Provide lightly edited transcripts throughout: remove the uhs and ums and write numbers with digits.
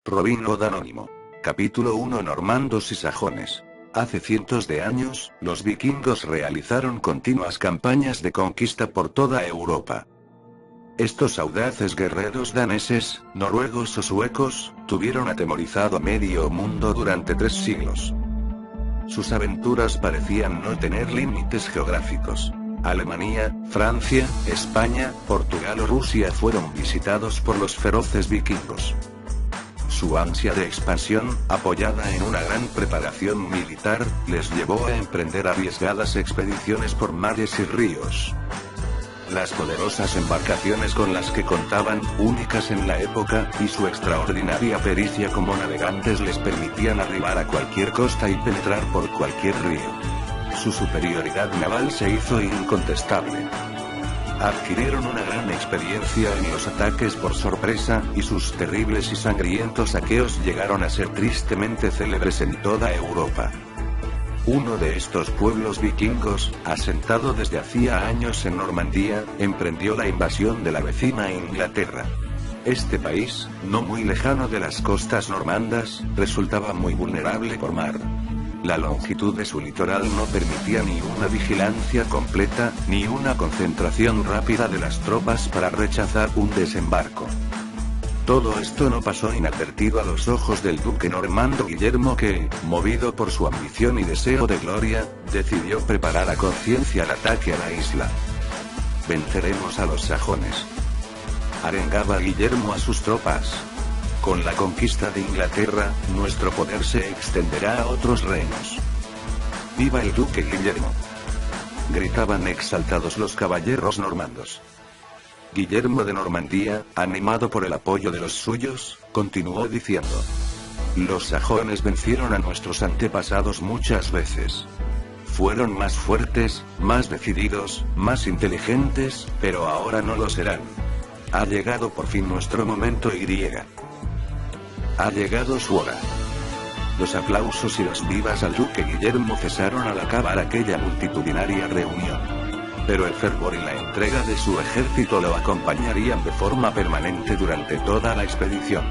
Robin Hood Anónimo. Capítulo 1. Normandos y sajones. Hace cientos de años, los vikingos realizaron continuas campañas de conquista por toda Europa. Estos audaces guerreros daneses, noruegos o suecos, tuvieron atemorizado medio mundo durante 3 siglos. Sus aventuras parecían no tener límites geográficos. Alemania, Francia, España, Portugal o Rusia fueron visitados por los feroces vikingos. Su ansia de expansión, apoyada en una gran preparación militar, les llevó a emprender arriesgadas expediciones por mares y ríos. Las poderosas embarcaciones con las que contaban, únicas en la época, y su extraordinaria pericia como navegantes les permitían arribar a cualquier costa y penetrar por cualquier río. Su superioridad naval se hizo incontestable. Adquirieron una gran experiencia en los ataques por sorpresa, y sus terribles y sangrientos saqueos llegaron a ser tristemente célebres en toda Europa. Uno de estos pueblos vikingos, asentado desde hacía años en Normandía, emprendió la invasión de la vecina Inglaterra. Este país, no muy lejano de las costas normandas, resultaba muy vulnerable por mar. La longitud de su litoral no permitía ni una vigilancia completa, ni una concentración rápida de las tropas para rechazar un desembarco. Todo esto no pasó inadvertido a los ojos del duque normando Guillermo que, movido por su ambición y deseo de gloria, decidió preparar a conciencia el ataque a la isla. Venceremos a los sajones, arengaba Guillermo a sus tropas. Con la conquista de Inglaterra, nuestro poder se extenderá a otros reinos. ¡Viva el duque Guillermo!, gritaban exaltados los caballeros normandos. Guillermo de Normandía, animado por el apoyo de los suyos, continuó diciendo: los sajones vencieron a nuestros antepasados muchas veces. Fueron más fuertes, más decididos, más inteligentes, pero ahora no lo serán. Ha llegado por fin nuestro momento y ha llegado su hora. Los aplausos y las vivas al duque Guillermo cesaron al acabar aquella multitudinaria reunión. Pero el fervor y la entrega de su ejército lo acompañarían de forma permanente durante toda la expedición.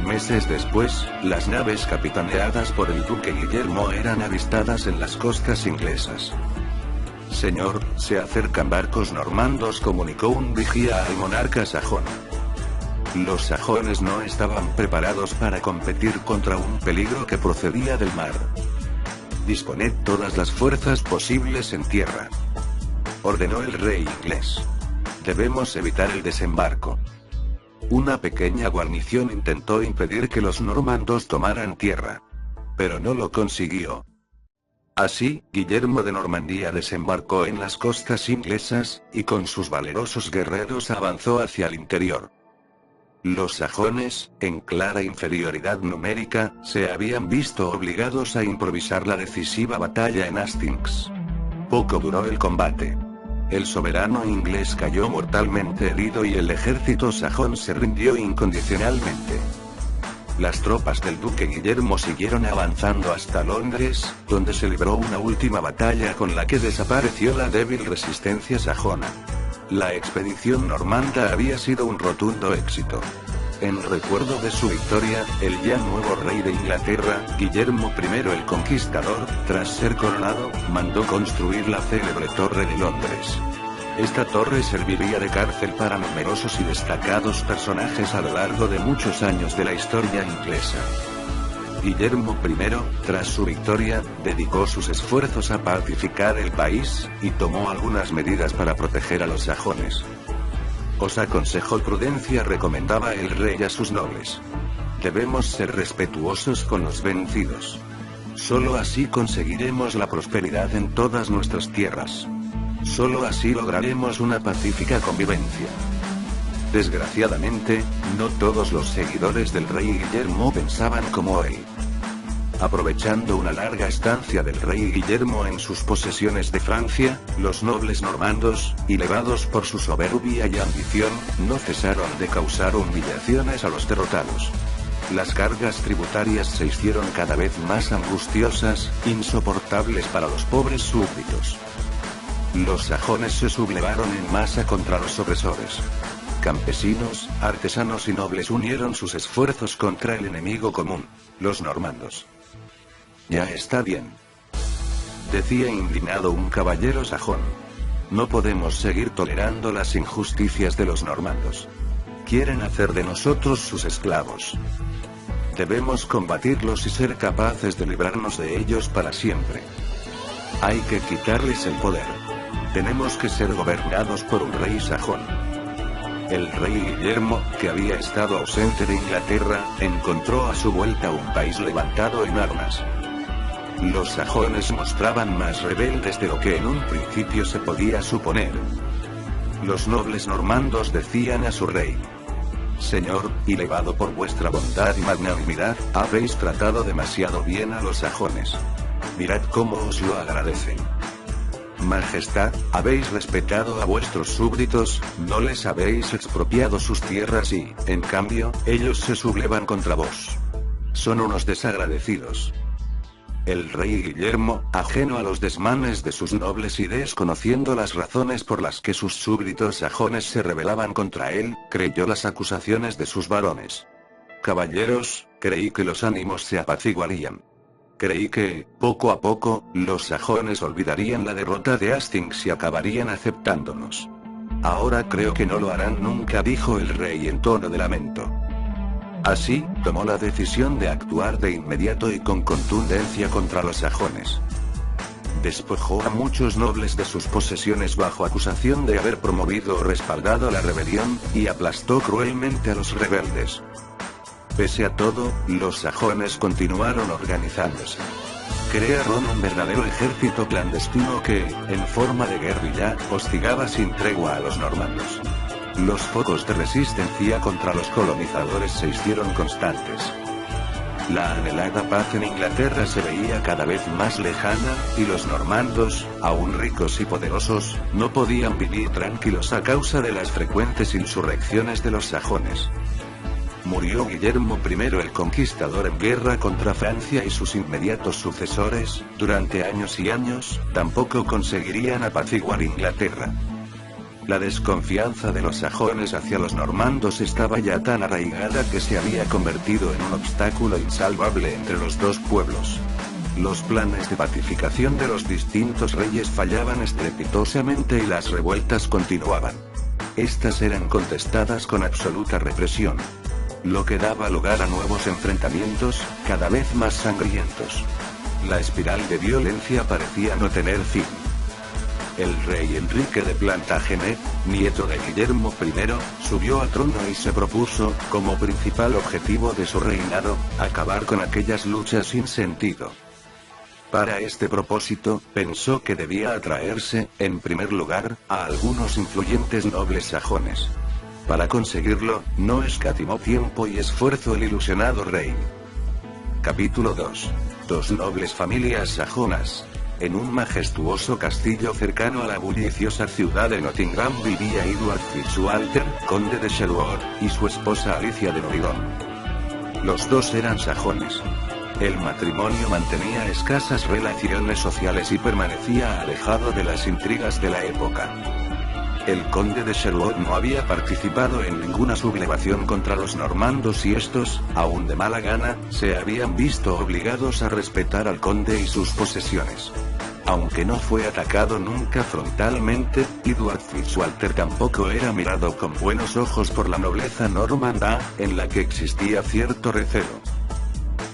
Meses después, las naves capitaneadas por el duque Guillermo eran avistadas en las costas inglesas. «Señor, se acercan barcos normandos», comunicó un vigía al monarca sajón. Los sajones no estaban preparados para competir contra un peligro que procedía del mar. «Disponed todas las fuerzas posibles en tierra», ordenó el rey inglés. «Debemos evitar el desembarco». Una pequeña guarnición intentó impedir que los normandos tomaran tierra, pero no lo consiguió. Así, Guillermo de Normandía desembarcó en las costas inglesas, y con sus valerosos guerreros avanzó hacia el interior. Los sajones, en clara inferioridad numérica, se habían visto obligados a improvisar la decisiva batalla en Hastings. Poco duró el combate. El soberano inglés cayó mortalmente herido y el ejército sajón se rindió incondicionalmente. Las tropas del duque Guillermo siguieron avanzando hasta Londres, donde se libró una última batalla con la que desapareció la débil resistencia sajona. La expedición normanda había sido un rotundo éxito. En recuerdo de su victoria, el ya nuevo rey de Inglaterra, Guillermo I el Conquistador, tras ser coronado, mandó construir la célebre Torre de Londres. Esta torre serviría de cárcel para numerosos y destacados personajes a lo largo de muchos años de la historia inglesa. Guillermo I, tras su victoria, dedicó sus esfuerzos a pacificar el país, y tomó algunas medidas para proteger a los sajones. «Os aconsejo prudencia», recomendaba el rey a sus nobles. «Debemos ser respetuosos con los vencidos. Solo así conseguiremos la prosperidad en todas nuestras tierras. Solo así lograremos una pacífica convivencia». Desgraciadamente, no todos los seguidores del rey Guillermo pensaban como él. Aprovechando una larga estancia del rey Guillermo en sus posesiones de Francia, los nobles normandos, elevados por su soberbia y ambición, no cesaron de causar humillaciones a los derrotados. Las cargas tributarias se hicieron cada vez más angustiosas, insoportables para los pobres súbditos. Los sajones se sublevaron en masa contra los opresores. Campesinos, artesanos y nobles unieron sus esfuerzos contra el enemigo común, los normandos. Ya está bien, decía indignado un caballero sajón. No podemos seguir tolerando las injusticias de los normandos. Quieren hacer de nosotros sus esclavos. Debemos combatirlos y ser capaces de librarnos de ellos para siempre. Hay que quitarles el poder. Tenemos que ser gobernados por un rey sajón. El rey Guillermo, que había estado ausente de Inglaterra, encontró a su vuelta un país levantado en armas. Los sajones mostraban más rebeldes de lo que en un principio se podía suponer. Los nobles normandos decían a su rey: Señor, elevado por vuestra bondad y magnanimidad, habéis tratado demasiado bien a los sajones. Mirad cómo os lo agradecen. Majestad, habéis respetado a vuestros súbditos, no les habéis expropiado sus tierras y, en cambio, ellos se sublevan contra vos. Son unos desagradecidos. El rey Guillermo, ajeno a los desmanes de sus nobles y desconociendo las razones por las que sus súbditos sajones se rebelaban contra él, creyó las acusaciones de sus varones. Caballeros, creí que los ánimos se apaciguarían. Creí que, poco a poco, los sajones olvidarían la derrota de Hastings y acabarían aceptándonos. Ahora creo que no lo harán nunca, dijo el rey en tono de lamento. Así, tomó la decisión de actuar de inmediato y con contundencia contra los sajones. Despojó a muchos nobles de sus posesiones bajo acusación de haber promovido o respaldado la rebelión, y aplastó cruelmente a los rebeldes. Pese a todo, los sajones continuaron organizándose. Crearon un verdadero ejército clandestino que, en forma de guerrilla, hostigaba sin tregua a los normandos. Los focos de resistencia contra los colonizadores se hicieron constantes. La anhelada paz en Inglaterra se veía cada vez más lejana, y los normandos, aún ricos y poderosos, no podían vivir tranquilos a causa de las frecuentes insurrecciones de los sajones. Murió Guillermo I el Conquistador en guerra contra Francia y sus inmediatos sucesores, durante años y años, tampoco conseguirían apaciguar Inglaterra. La desconfianza de los sajones hacia los normandos estaba ya tan arraigada que se había convertido en un obstáculo insalvable entre los dos pueblos. Los planes de pacificación de los distintos reyes fallaban estrepitosamente y las revueltas continuaban. Estas eran contestadas con absoluta represión, lo que daba lugar a nuevos enfrentamientos, cada vez más sangrientos. La espiral de violencia parecía no tener fin. El rey Enrique de Plantagenet, nieto de Guillermo I, subió al trono y se propuso, como principal objetivo de su reinado, acabar con aquellas luchas sin sentido. Para este propósito, pensó que debía atraerse, en primer lugar, a algunos influyentes nobles sajones. Para conseguirlo, no escatimó tiempo y esfuerzo el ilusionado rey. Capítulo 2. Dos nobles familias sajonas. En un majestuoso castillo cercano a la bulliciosa ciudad de Nottingham vivía Edward Fitzwalter, conde de Sherwood, y su esposa Alicia de Noridon. Los dos eran sajones. El matrimonio mantenía escasas relaciones sociales y permanecía alejado de las intrigas de la época. El conde de Sherwood no había participado en ninguna sublevación contra los normandos y estos, aún de mala gana, se habían visto obligados a respetar al conde y sus posesiones. Aunque no fue atacado nunca frontalmente, Edward Fitzwalter tampoco era mirado con buenos ojos por la nobleza normanda, en la que existía cierto recelo.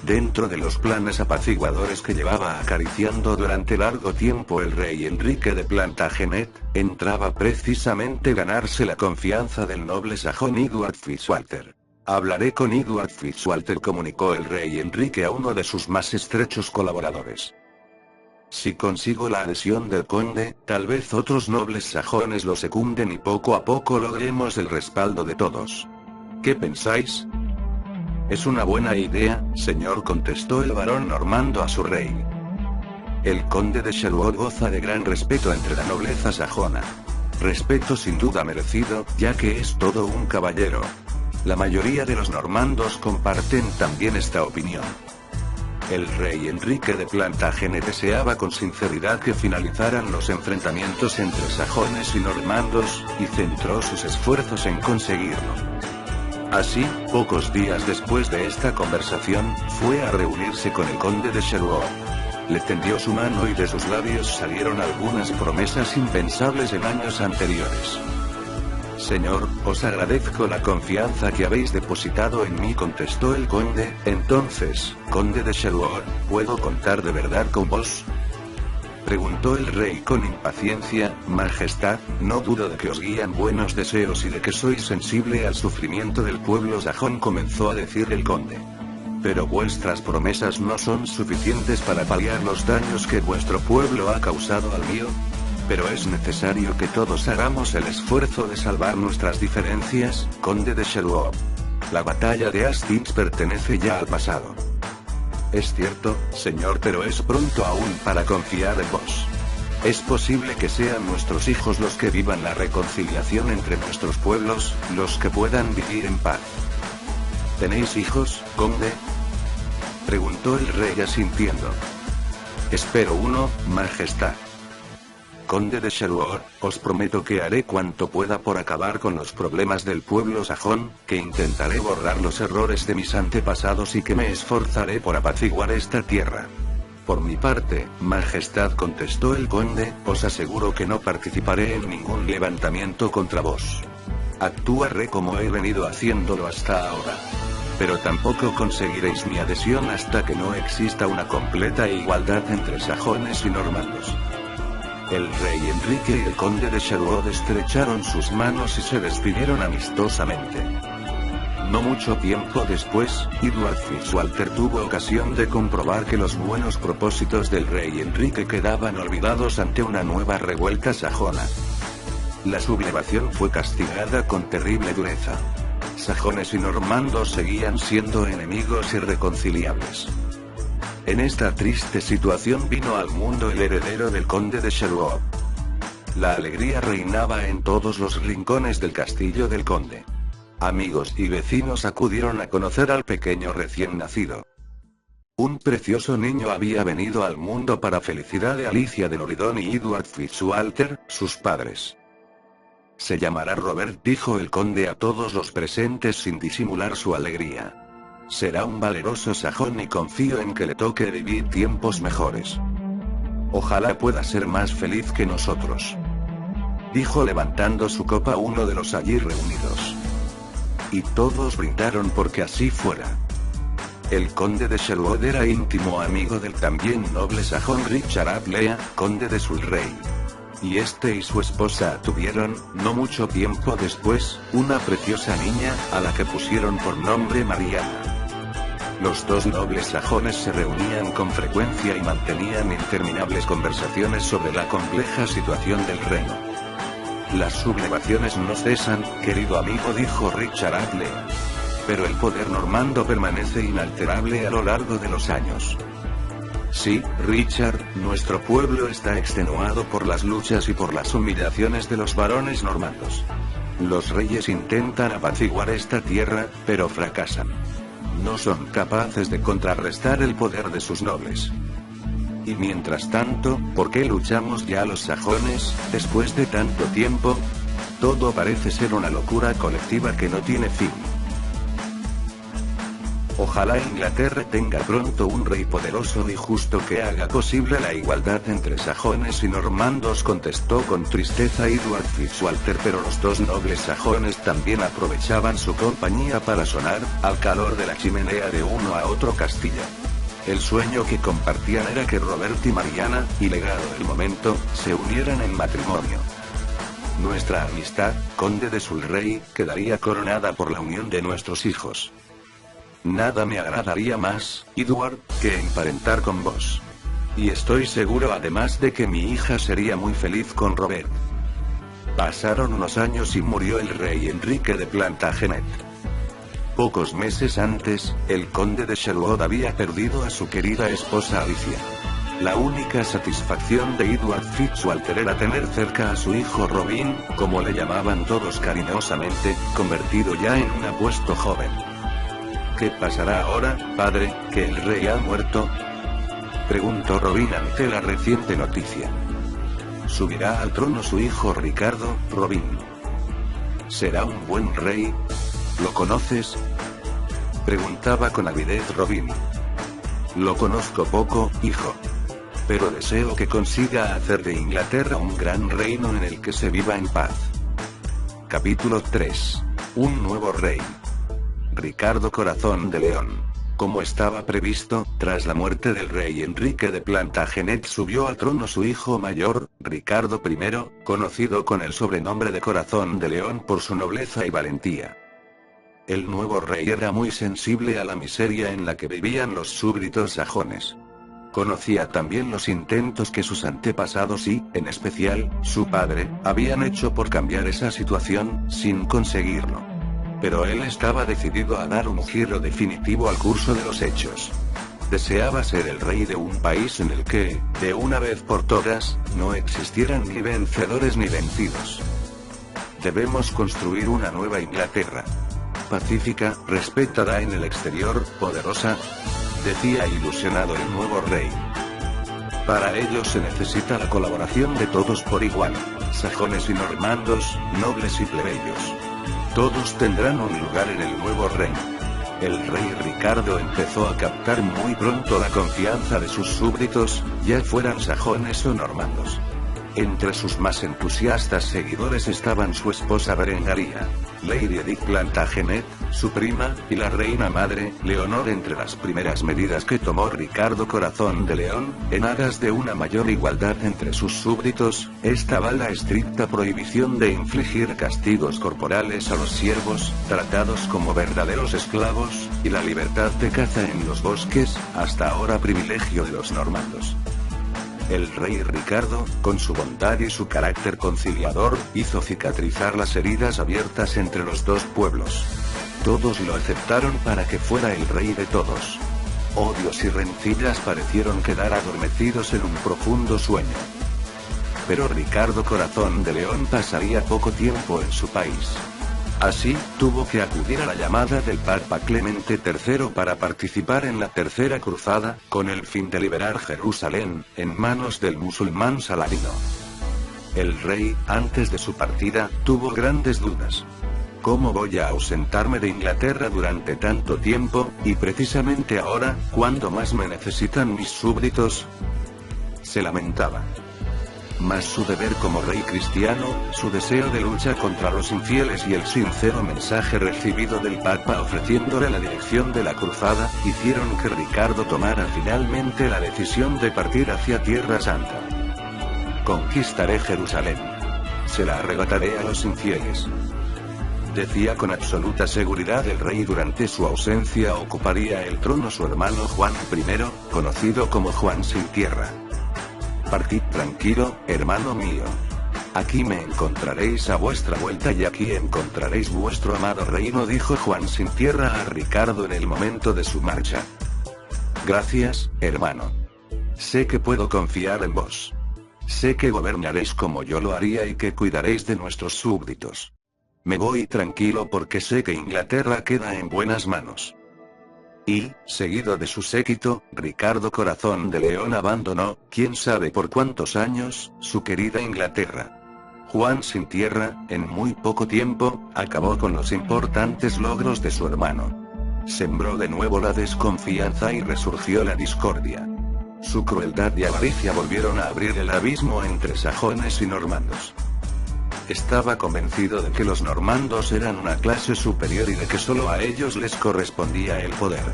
Dentro de los planes apaciguadores que llevaba acariciando durante largo tiempo el rey Enrique de Plantagenet, entraba precisamente ganarse la confianza del noble sajón Edward Fitzwalter. Hablaré con Edward Fitzwalter, comunicó el rey Enrique a uno de sus más estrechos colaboradores. Si consigo la adhesión del conde, tal vez otros nobles sajones lo secunden y poco a poco logremos el respaldo de todos. ¿Qué pensáis? Es una buena idea, señor, contestó el varón normando a su rey. El conde de Sherwood goza de gran respeto entre la nobleza sajona. Respeto sin duda merecido, ya que es todo un caballero. La mayoría de los normandos comparten también esta opinión. El rey Enrique de Plantagenet deseaba con sinceridad que finalizaran los enfrentamientos entre sajones y normandos, y centró sus esfuerzos en conseguirlo. Así, pocos días después de esta conversación, fue a reunirse con el conde de Sherwood. Le tendió su mano y de sus labios salieron algunas promesas impensables en años anteriores. Señor, os agradezco la confianza que habéis depositado en mí, contestó el conde. Entonces, conde de Sherwood, ¿puedo contar de verdad con vos? Preguntó el rey con impaciencia. Majestad, no dudo de que os guían buenos deseos y de que sois sensible al sufrimiento del pueblo sajón, comenzó a decir el conde. Pero vuestras promesas no son suficientes para paliar los daños que vuestro pueblo ha causado al mío. Pero es necesario que todos hagamos el esfuerzo de salvar nuestras diferencias, conde de Sherwood. La batalla de Hastings pertenece ya al pasado. Es cierto, señor, pero es pronto aún para confiar en vos. Es posible que sean nuestros hijos los que vivan la reconciliación entre nuestros pueblos, los que puedan vivir en paz. ¿Tenéis hijos, conde?, preguntó el rey asintiendo. Espero uno, majestad. Conde de Sherwood, os prometo que haré cuanto pueda por acabar con los problemas del pueblo sajón, que intentaré borrar los errores de mis antepasados y que me esforzaré por apaciguar esta tierra. Por mi parte, majestad, contestó el conde, os aseguro que no participaré en ningún levantamiento contra vos. Actuaré como he venido haciéndolo hasta ahora. Pero tampoco conseguiréis mi adhesión hasta que no exista una completa igualdad entre sajones y normandos. El rey Enrique y el conde de Sherwood estrecharon sus manos y se despidieron amistosamente. No mucho tiempo después, Edward Fitzwalter tuvo ocasión de comprobar que los buenos propósitos del rey Enrique quedaban olvidados ante una nueva revuelta sajona. La sublevación fue castigada con terrible dureza. Sajones y normandos seguían siendo enemigos irreconciliables. En esta triste situación vino al mundo el heredero del conde de Sherwood. La alegría reinaba en todos los rincones del castillo del conde. Amigos y vecinos acudieron a conocer al pequeño recién nacido. Un precioso niño había venido al mundo para felicidad de Alicia de Loridon y Edward Fitzwalter, sus padres. Se llamará Robert, dijo el conde a todos los presentes sin disimular su alegría. Será un valeroso sajón y confío en que le toque vivir tiempos mejores. Ojalá pueda ser más feliz que nosotros, dijo levantando su copa uno de los allí reunidos. Y todos brindaron porque así fuera. El conde de Sherwood era íntimo amigo del también noble sajón Richard Atlea, conde de Surrey. Y este y su esposa tuvieron, no mucho tiempo después, una preciosa niña, a la que pusieron por nombre Mariana. Los dos nobles sajones se reunían con frecuencia y mantenían interminables conversaciones sobre la compleja situación del reino. Las sublevaciones no cesan, querido amigo, dijo Richard Atlea. Pero el poder normando permanece inalterable a lo largo de los años. Sí, Richard, nuestro pueblo está extenuado por las luchas y por las humillaciones de los varones normandos. Los reyes intentan apaciguar esta tierra, pero fracasan. No son capaces de contrarrestar el poder de sus nobles. Y mientras tanto, ¿por qué luchamos ya los sajones, después de tanto tiempo? Todo parece ser una locura colectiva que no tiene fin. Ojalá Inglaterra tenga pronto un rey poderoso y justo que haga posible la igualdad entre sajones y normandos, contestó con tristeza Edward Fitzwalter, pero los dos nobles sajones también aprovechaban su compañía para sonar, al calor de la chimenea de uno a otro castillo. El sueño que compartían era que Robert y Mariana, y llegado el momento, se unieran en matrimonio. Nuestra amistad, conde de Surrey, quedaría coronada por la unión de nuestros hijos. Nada me agradaría más, Edward, que emparentar con vos. Y estoy seguro además de que mi hija sería muy feliz con Robert. Pasaron unos años y murió el rey Enrique de Plantagenet. Pocos meses antes, el conde de Sherwood había perdido a su querida esposa Alicia. La única satisfacción de Edward Fitzwalter era tener cerca a su hijo Robin, como le llamaban todos cariñosamente, convertido ya en un apuesto joven. ¿Qué pasará ahora, padre, que el rey ha muerto? Preguntó Robin ante la reciente noticia. ¿Subirá al trono su hijo Ricardo, Robin? ¿Será un buen rey? ¿Lo conoces?, preguntaba con avidez Robin. Lo conozco poco, hijo. Pero deseo que consiga hacer de Inglaterra un gran reino en el que se viva en paz. Capítulo 3. Un nuevo rey. Ricardo Corazón de León. Como estaba previsto, tras la muerte del rey Enrique de Plantagenet subió al trono su hijo mayor, Ricardo I, conocido con el sobrenombre de Corazón de León por su nobleza y valentía. El nuevo rey era muy sensible a la miseria en la que vivían los súbditos sajones. Conocía también los intentos que sus antepasados y, en especial, su padre, habían hecho por cambiar esa situación, sin conseguirlo. Pero él estaba decidido a dar un giro definitivo al curso de los hechos. Deseaba ser el rey de un país en el que, de una vez por todas, no existieran ni vencedores ni vencidos. Debemos construir una nueva Inglaterra. Pacífica, respetada en el exterior, poderosa, decía ilusionado el nuevo rey. Para ello se necesita la colaboración de todos por igual, sajones y normandos, nobles y plebeyos. Todos tendrán un lugar en el nuevo reino. El rey Ricardo empezó a captar muy pronto la confianza de sus súbditos, ya fueran sajones o normandos. Entre sus más entusiastas seguidores estaban su esposa Berengaria, Lady Edith Plantagenet, su prima, y la reina madre, Leonor. Entre las primeras medidas que tomó Ricardo Corazón de León, en aras de una mayor igualdad entre sus súbditos, estaba la estricta prohibición de infligir castigos corporales a los siervos, tratados como verdaderos esclavos, y la libertad de caza en los bosques, hasta ahora privilegio de los normandos. El rey Ricardo, con su bondad y su carácter conciliador, hizo cicatrizar las heridas abiertas entre los dos pueblos. Todos lo aceptaron para que fuera el rey de todos. Odios y rencillas parecieron quedar adormecidos en un profundo sueño. Pero Ricardo Corazón de León pasaría poco tiempo en su país. Así, tuvo que acudir a la llamada del Papa Clemente III para participar en la Tercera Cruzada, con el fin de liberar Jerusalén, en manos del musulmán Saladino. El rey, antes de su partida, tuvo grandes dudas. ¿Cómo voy a ausentarme de Inglaterra durante tanto tiempo, y precisamente ahora, cuando más me necesitan mis súbditos?, se lamentaba. Mas su deber como rey cristiano, su deseo de lucha contra los infieles y el sincero mensaje recibido del Papa ofreciéndole la dirección de la cruzada, hicieron que Ricardo tomara finalmente la decisión de partir hacia Tierra Santa. Conquistaré Jerusalén. Se la arrebataré a los infieles. Decía con absoluta seguridad el rey. Durante su ausencia ocuparía el trono su hermano Juan I, conocido como Juan sin tierra. Partid tranquilo, hermano mío. Aquí me encontraréis a vuestra vuelta y aquí encontraréis vuestro amado reino, dijo Juan sin tierra a Ricardo en el momento de su marcha. Gracias, hermano. Sé que puedo confiar en vos. Sé que gobernaréis como yo lo haría y que cuidaréis de nuestros súbditos. Me voy tranquilo porque sé que Inglaterra queda en buenas manos. Y, seguido de su séquito, Ricardo Corazón de León abandonó, quién sabe por cuántos años, su querida Inglaterra. Juan sin tierra, en muy poco tiempo, acabó con los importantes logros de su hermano. Sembró de nuevo la desconfianza y resurgió la discordia. Su crueldad y avaricia volvieron a abrir el abismo entre sajones y normandos. Estaba convencido de que los normandos eran una clase superior y de que solo a ellos les correspondía el poder.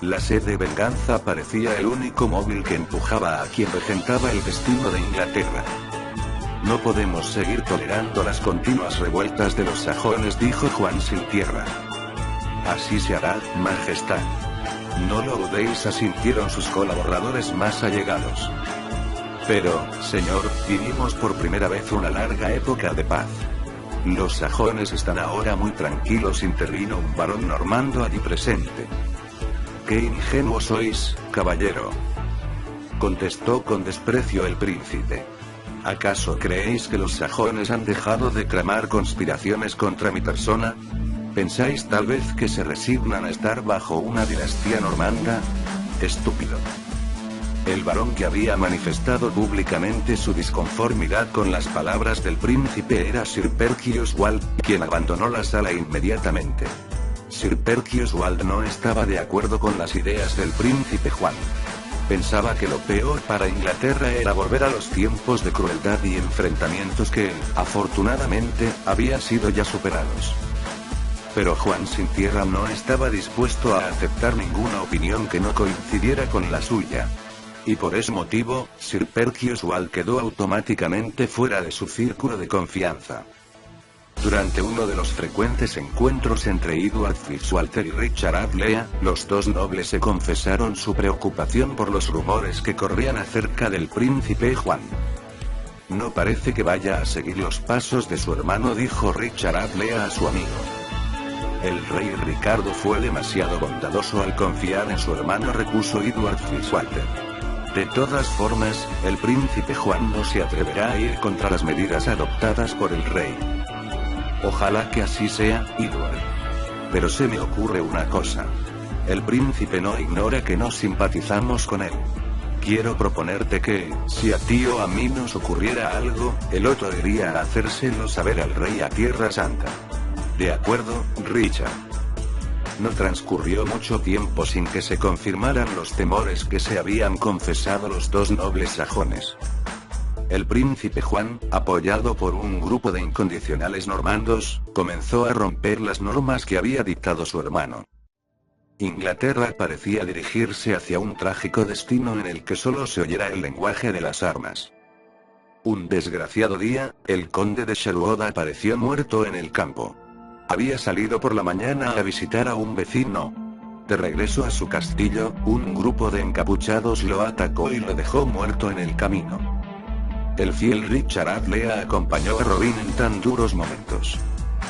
La sed de venganza parecía el único móvil que empujaba a quien regentaba el destino de Inglaterra. No podemos seguir tolerando las continuas revueltas de los sajones, dijo Juan sin tierra. Así se hará, majestad. No lo dudéis, asintieron sus colaboradores más allegados. Pero, señor, vivimos por primera vez una larga época de paz. Los sajones están ahora muy tranquilos, intervino un varón normando allí presente. ¡Qué ingenuo sois, caballero!, contestó con desprecio el príncipe. ¿Acaso creéis que los sajones han dejado de tramar conspiraciones contra mi persona? ¿Pensáis tal vez que se resignan a estar bajo una dinastía normanda? Estúpido. El varón que había manifestado públicamente su disconformidad con las palabras del príncipe era Sir Percy Wald, quien abandonó la sala inmediatamente. Sir Percy Wald no estaba de acuerdo con las ideas del príncipe Juan. Pensaba que lo peor para Inglaterra era volver a los tiempos de crueldad y enfrentamientos que, afortunadamente, habían sido ya superados. Pero Juan sin tierra no estaba dispuesto a aceptar ninguna opinión que no coincidiera con la suya. Y por ese motivo, Sir Percy Wald quedó automáticamente fuera de su círculo de confianza. Durante uno de los frecuentes encuentros entre Edward Fitzwalter y Richard Adelea, los dos nobles se confesaron su preocupación por los rumores que corrían acerca del príncipe Juan. No parece que vaya a seguir los pasos de su hermano, dijo Richard Adelea a su amigo. El rey Ricardo fue demasiado bondadoso al confiar en su hermano, repuso Edward Fitzwalter. De todas formas, el príncipe Juan no se atreverá a ir contra las medidas adoptadas por el rey. Ojalá que así sea, Edward. Pero se me ocurre una cosa. El príncipe no ignora que no simpatizamos con él. Quiero proponerte que, si a ti o a mí nos ocurriera algo, el otro iría a hacérselo saber al rey a Tierra Santa. De acuerdo, Richard. No transcurrió mucho tiempo sin que se confirmaran los temores que se habían confesado los dos nobles sajones. El príncipe Juan, apoyado por un grupo de incondicionales normandos, comenzó a romper las normas que había dictado su hermano. Inglaterra parecía dirigirse hacia un trágico destino en el que solo se oyera el lenguaje de las armas. Un desgraciado día, el conde de Sherwood apareció muerto en el campo. Había salido por la mañana a visitar a un vecino. De regreso a su castillo, un grupo de encapuchados lo atacó y lo dejó muerto en el camino. El fiel Richard Adelea acompañó a Robin en tan duros momentos.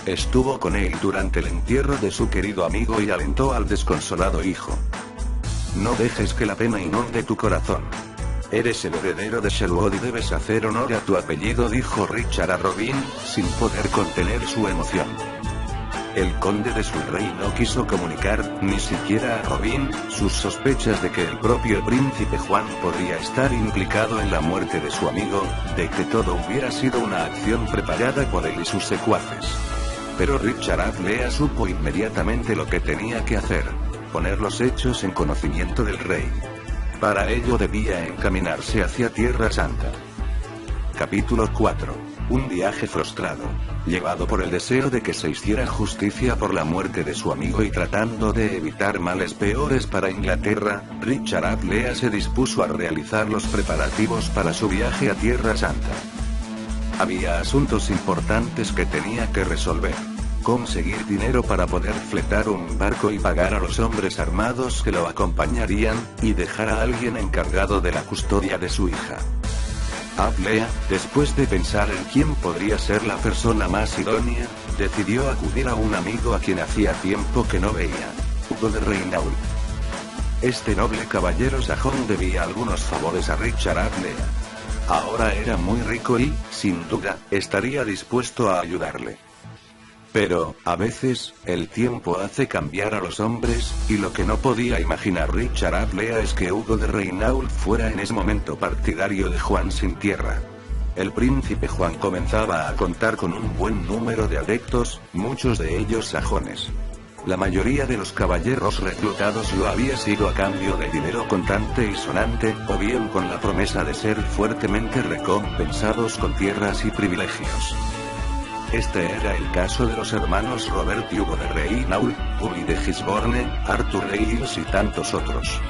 Estuvo con él durante el entierro de su querido amigo y alentó al desconsolado hijo. No dejes que la pena inunde tu corazón. Eres el heredero de Sherwood y debes hacer honor a tu apellido, dijo Richard a Robin, sin poder contener su emoción. El conde de Surrey no quiso comunicar, ni siquiera a Robin, sus sospechas de que el propio príncipe Juan podría estar implicado en la muerte de su amigo, de que todo hubiera sido una acción preparada por él y sus secuaces. Pero Richard Adelea supo inmediatamente lo que tenía que hacer: poner los hechos en conocimiento del rey. Para ello debía encaminarse hacia Tierra Santa. Capítulo 4. Un viaje frustrado. Llevado por el deseo de que se hiciera justicia por la muerte de su amigo y tratando de evitar males peores para Inglaterra, Richard Adelea se dispuso a realizar los preparativos para su viaje a Tierra Santa. Había asuntos importantes que tenía que resolver. Conseguir dinero para poder fletar un barco y pagar a los hombres armados que lo acompañarían, y dejar a alguien encargado de la custodia de su hija. Adelea, después de pensar en quién podría ser la persona más idónea, decidió acudir a un amigo a quien hacía tiempo que no veía: Hugo de Reinault. Este noble caballero sajón debía algunos favores a Richard Adelea. Ahora era muy rico y, sin duda, estaría dispuesto a ayudarle. Pero, a veces, el tiempo hace cambiar a los hombres, y lo que no podía imaginar Richard Adelea es que Hugo de Reinault fuera en ese momento partidario de Juan sin tierra. El príncipe Juan comenzaba a contar con un buen número de adeptos, muchos de ellos sajones. La mayoría de los caballeros reclutados lo había sido a cambio de dinero contante y sonante, o bien con la promesa de ser fuertemente recompensados con tierras y privilegios. Este era el caso de los hermanos Robert y Hugo de Reinault, Uri de Gisborne, Arthur Reyes y tantos otros.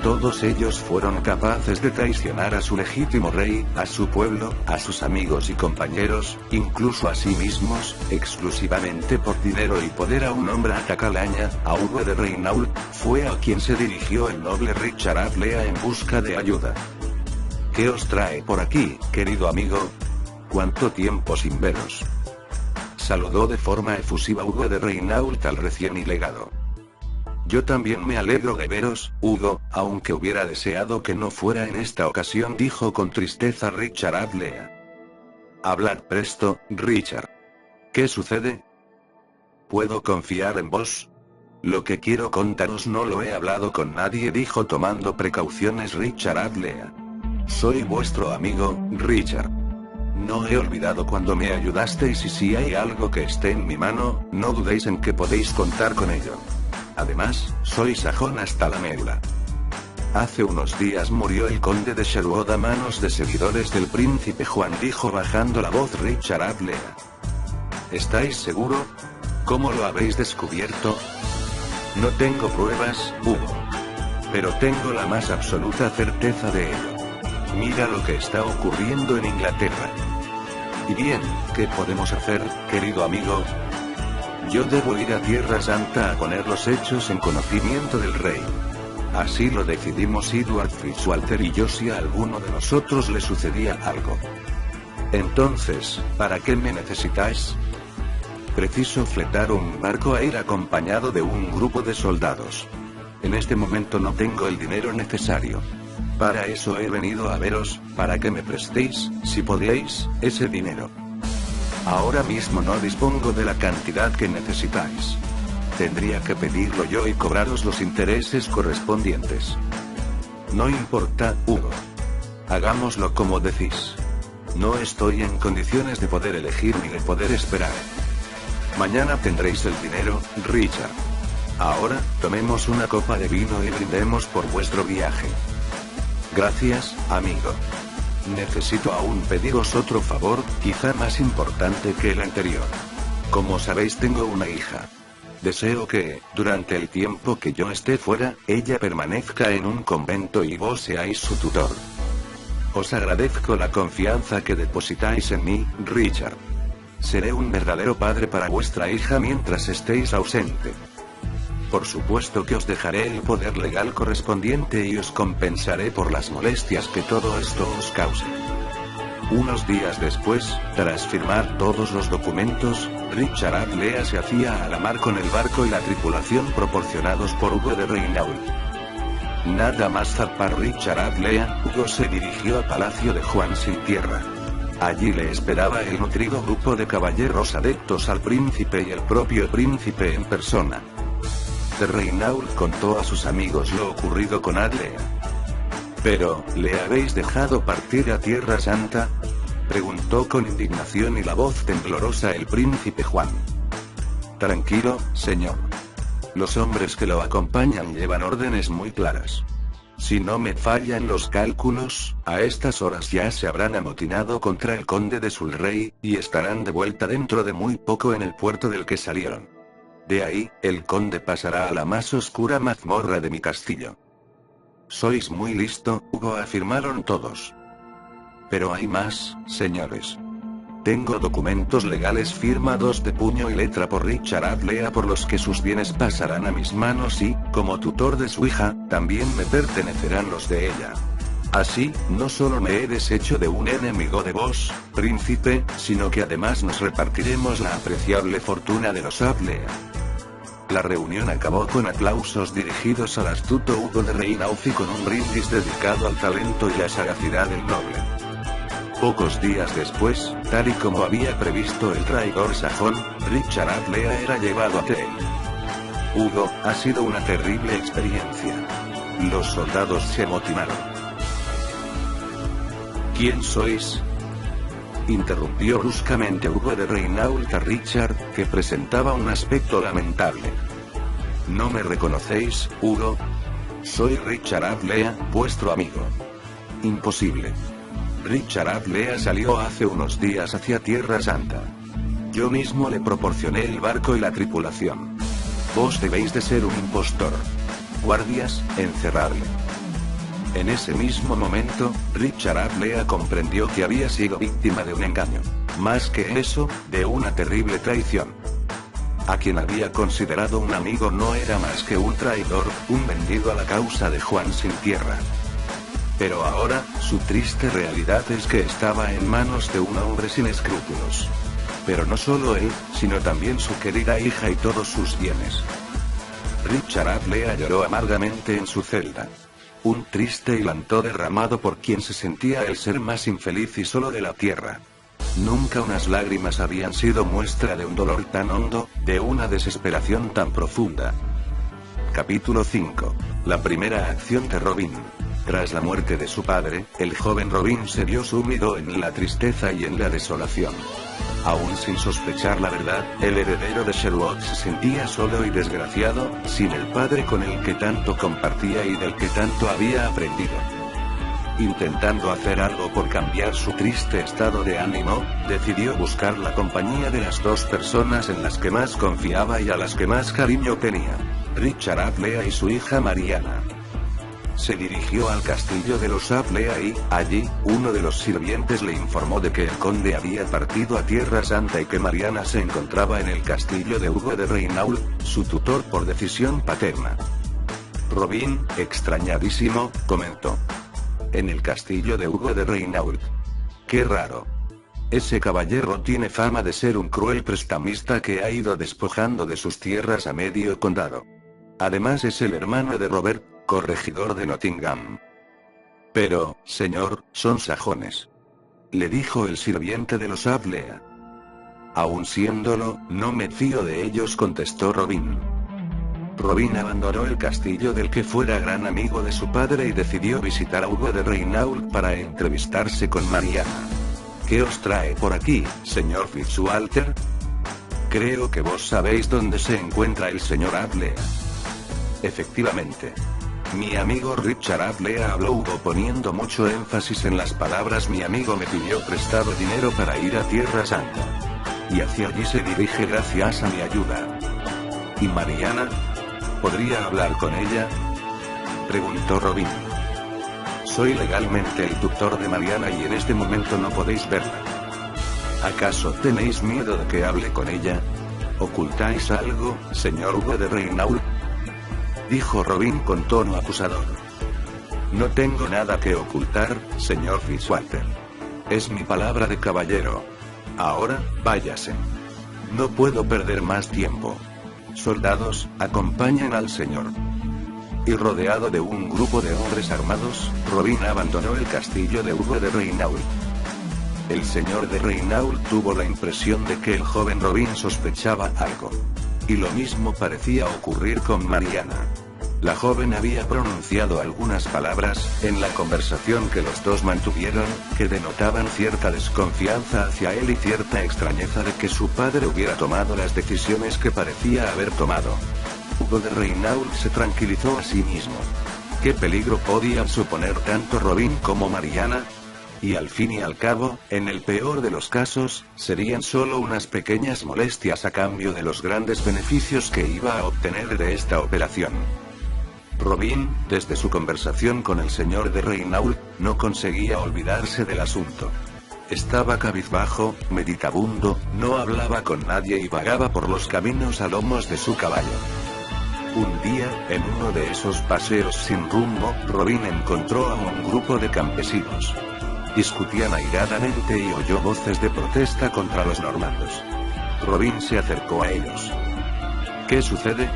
Todos ellos fueron capaces de traicionar a su legítimo rey, a su pueblo, a sus amigos y compañeros, incluso a sí mismos, exclusivamente por dinero y poder. A un hombre a calaña, a Hugo de Reinault, fue a quien se dirigió el noble Richard Adelea en busca de ayuda. ¿Qué os trae por aquí, querido amigo? ¿Cuánto tiempo sin veros? Saludó de forma efusiva Hugo de Reinault al recién ilegado. Yo también me alegro de veros, Hugo, aunque hubiera deseado que no fuera en esta ocasión, dijo con tristeza Richard Adelea. Hablad presto, Richard. ¿Qué sucede? puedo confiar en vos? Lo que quiero contaros no lo he hablado con nadie, dijo tomando precauciones Richard Adlea. Soy vuestro amigo, Richard. No he olvidado cuando me ayudasteis y si hay algo que esté en mi mano, no dudéis en que podéis contar con ello. Además, soy sajón hasta la médula. Hace unos días murió el conde de Sherwood a manos de seguidores del príncipe Juan, dijo bajando la voz Richard Adlea. ¿Estáis seguro? ¿Cómo lo habéis descubierto? No tengo pruebas, Hugo. Pero tengo la más absoluta certeza de ello. Mira lo que está ocurriendo en Inglaterra. Y bien, ¿qué podemos hacer, querido amigo? Yo debo ir a Tierra Santa a poner los hechos en conocimiento del rey. Así lo decidimos Edward Fitzwalter y yo si a alguno de nosotros le sucedía algo. Entonces, ¿para qué me necesitáis? Preciso fletar un barco a ir acompañado de un grupo de soldados. En este momento no tengo el dinero necesario. Para eso he venido a veros, para que me prestéis, si podéis, ese dinero. Ahora mismo no dispongo de la cantidad que necesitáis. Tendría que pedirlo yo y cobraros los intereses correspondientes. No importa, Hugo. Hagámoslo como decís. No estoy en condiciones de poder elegir ni de poder esperar. Mañana tendréis el dinero, Richard. Ahora, tomemos una copa de vino y brindemos por vuestro viaje. Gracias, amigo. Necesito aún pediros otro favor, quizá más importante que el anterior. Como sabéis, tengo una hija. Deseo que, durante el tiempo que yo esté fuera, ella permanezca en un convento y vos seáis su tutor. Os agradezco la confianza que depositáis en mí, Richard. Seré un verdadero padre para vuestra hija mientras estéis ausente. Por supuesto que os dejaré el poder legal correspondiente y os compensaré por las molestias que todo esto os cause. Unos días después, tras firmar todos los documentos, Richard Adlea se hacía a la mar con el barco y la tripulación proporcionados por Hugo de Reinault. Nada más zarpar Richard Adlea, Hugo se dirigió al palacio de Juan sin Tierra. Allí le esperaba el nutrido grupo de caballeros adeptos al príncipe y el propio príncipe en persona. De Reinault contó a sus amigos lo ocurrido con Adlea. «¿Pero, le habéis dejado partir a Tierra Santa?», preguntó con indignación y la voz temblorosa el príncipe Juan. «Tranquilo, señor. Los hombres que lo acompañan llevan órdenes muy claras. Si no me fallan los cálculos, a estas horas ya se habrán amotinado contra el conde de Sulrey, y estarán de vuelta dentro de muy poco en el puerto del que salieron. De ahí, el conde pasará a la más oscura mazmorra de mi castillo». «Sois muy listo, Hugo», afirmaron todos. «Pero hay más, señores. Tengo documentos legales firmados de puño y letra por Richard Adlea por los que sus bienes pasarán a mis manos y, como tutor de su hija, también me pertenecerán los de ella. Así, no solo me he deshecho de un enemigo de vos, príncipe, sino que además nos repartiremos la apreciable fortuna de los Adlea». La reunión acabó con aplausos dirigidos al astuto Hugo de Reinault y con un brindis dedicado al talento y la sagacidad del noble. Pocos días después, tal y como había previsto el traidor sajón, Richard Adlea era llevado a Tell. «Hugo, ha sido una terrible experiencia». Los soldados se amotinaron. «¿Quién sois?», interrumpió bruscamente Hugo de Reinault a Richard, que presentaba un aspecto lamentable. «¿No me reconocéis, Hugo? Soy Richard Adlea, vuestro amigo». «Imposible. Richard Adlea salió hace unos días hacia Tierra Santa. Yo mismo le proporcioné el barco y la tripulación. Vos debéis de ser un impostor. Guardias, encerradle». En ese mismo momento, Richard Adlea comprendió que había sido víctima de un engaño. Más que eso, de una terrible traición. A quien había considerado un amigo no era más que un traidor, un vendido a la causa de Juan sin Tierra. Pero ahora, su triste realidad es que estaba en manos de un hombre sin escrúpulos. Pero no solo él, sino también su querida hija y todos sus bienes. Richard Adlea lloró amargamente en su celda. Un triste llanto derramado por quien se sentía el ser más infeliz y solo de la tierra. Nunca unas lágrimas habían sido muestra de un dolor tan hondo, de una desesperación tan profunda. Capítulo 5. La primera acción de Robin. Tras la muerte de su padre, el joven Robin se vio sumido en la tristeza y en la desolación. Aún sin sospechar la verdad, el heredero de Sherwood se sentía solo y desgraciado, sin el padre con el que tanto compartía y del que tanto había aprendido. Intentando hacer algo por cambiar su triste estado de ánimo, decidió buscar la compañía de las dos personas en las que más confiaba y a las que más cariño tenía: Richard Aplea y su hija Mariana. Se dirigió al castillo de los Aplea y, allí, uno de los sirvientes le informó de que el conde había partido a Tierra Santa y que Mariana se encontraba en el castillo de Hugo de Reinault, su tutor por decisión paterna. Robin, extrañadísimo, comentó: «En el castillo de Hugo de Reinault. Qué raro. Ese caballero tiene fama de ser un cruel prestamista que ha ido despojando de sus tierras a medio condado. Además es el hermano de Robert, corregidor de Nottingham». «Pero, señor, son sajones», le dijo el sirviente de los Aplea. «Aun siéndolo, no me fío de ellos», contestó Robin. Robin abandonó el castillo del que fuera gran amigo de su padre y decidió visitar a Hugo de Reinault para entrevistarse con Mariana. «¿Qué os trae por aquí, señor Fitzwalter? Creo que vos sabéis dónde se encuentra el señor Aplea». «Efectivamente. Mi amigo Richard Aplea», habló Hugo poniendo mucho énfasis en las palabras. «Mi amigo me pidió prestado dinero para ir a Tierra Santa. Y hacia allí se dirige gracias a mi ayuda». «¿Y Mariana? ¿Podría hablar con ella?», preguntó Robin. «Soy legalmente el tutor de Mariana y en este momento no podéis verla». «¿Acaso tenéis miedo de que hable con ella? ¿Ocultáis algo, señor Hugo de Reinault?», dijo Robin con tono acusador. «No tengo nada que ocultar, señor Fitzwalter. Es mi palabra de caballero. Ahora, váyase. No puedo perder más tiempo. Soldados, acompañen al señor». Y rodeado de un grupo de hombres armados, Robin abandonó el castillo de Hugo de Reinault. El señor de Reinault tuvo la impresión de que el joven Robin sospechaba algo. Y lo mismo parecía ocurrir con Mariana. La joven había pronunciado algunas palabras, en la conversación que los dos mantuvieron, que denotaban cierta desconfianza hacia él y cierta extrañeza de que su padre hubiera tomado las decisiones que parecía haber tomado. Hugo de Reinault se tranquilizó a sí mismo. ¿Qué peligro podían suponer tanto Robin como Mariana? Y al fin y al cabo, en el peor de los casos, serían solo unas pequeñas molestias a cambio de los grandes beneficios que iba a obtener de esta operación. Robin, desde su conversación con el señor de Reinault, no conseguía olvidarse del asunto. Estaba cabizbajo, meditabundo, no hablaba con nadie y vagaba por los caminos a lomos de su caballo. Un día, en uno de esos paseos sin rumbo, Robin encontró a un grupo de campesinos. Discutían airadamente y oyó voces de protesta contra los normandos. Robin se acercó a ellos. «¿Qué sucede?»,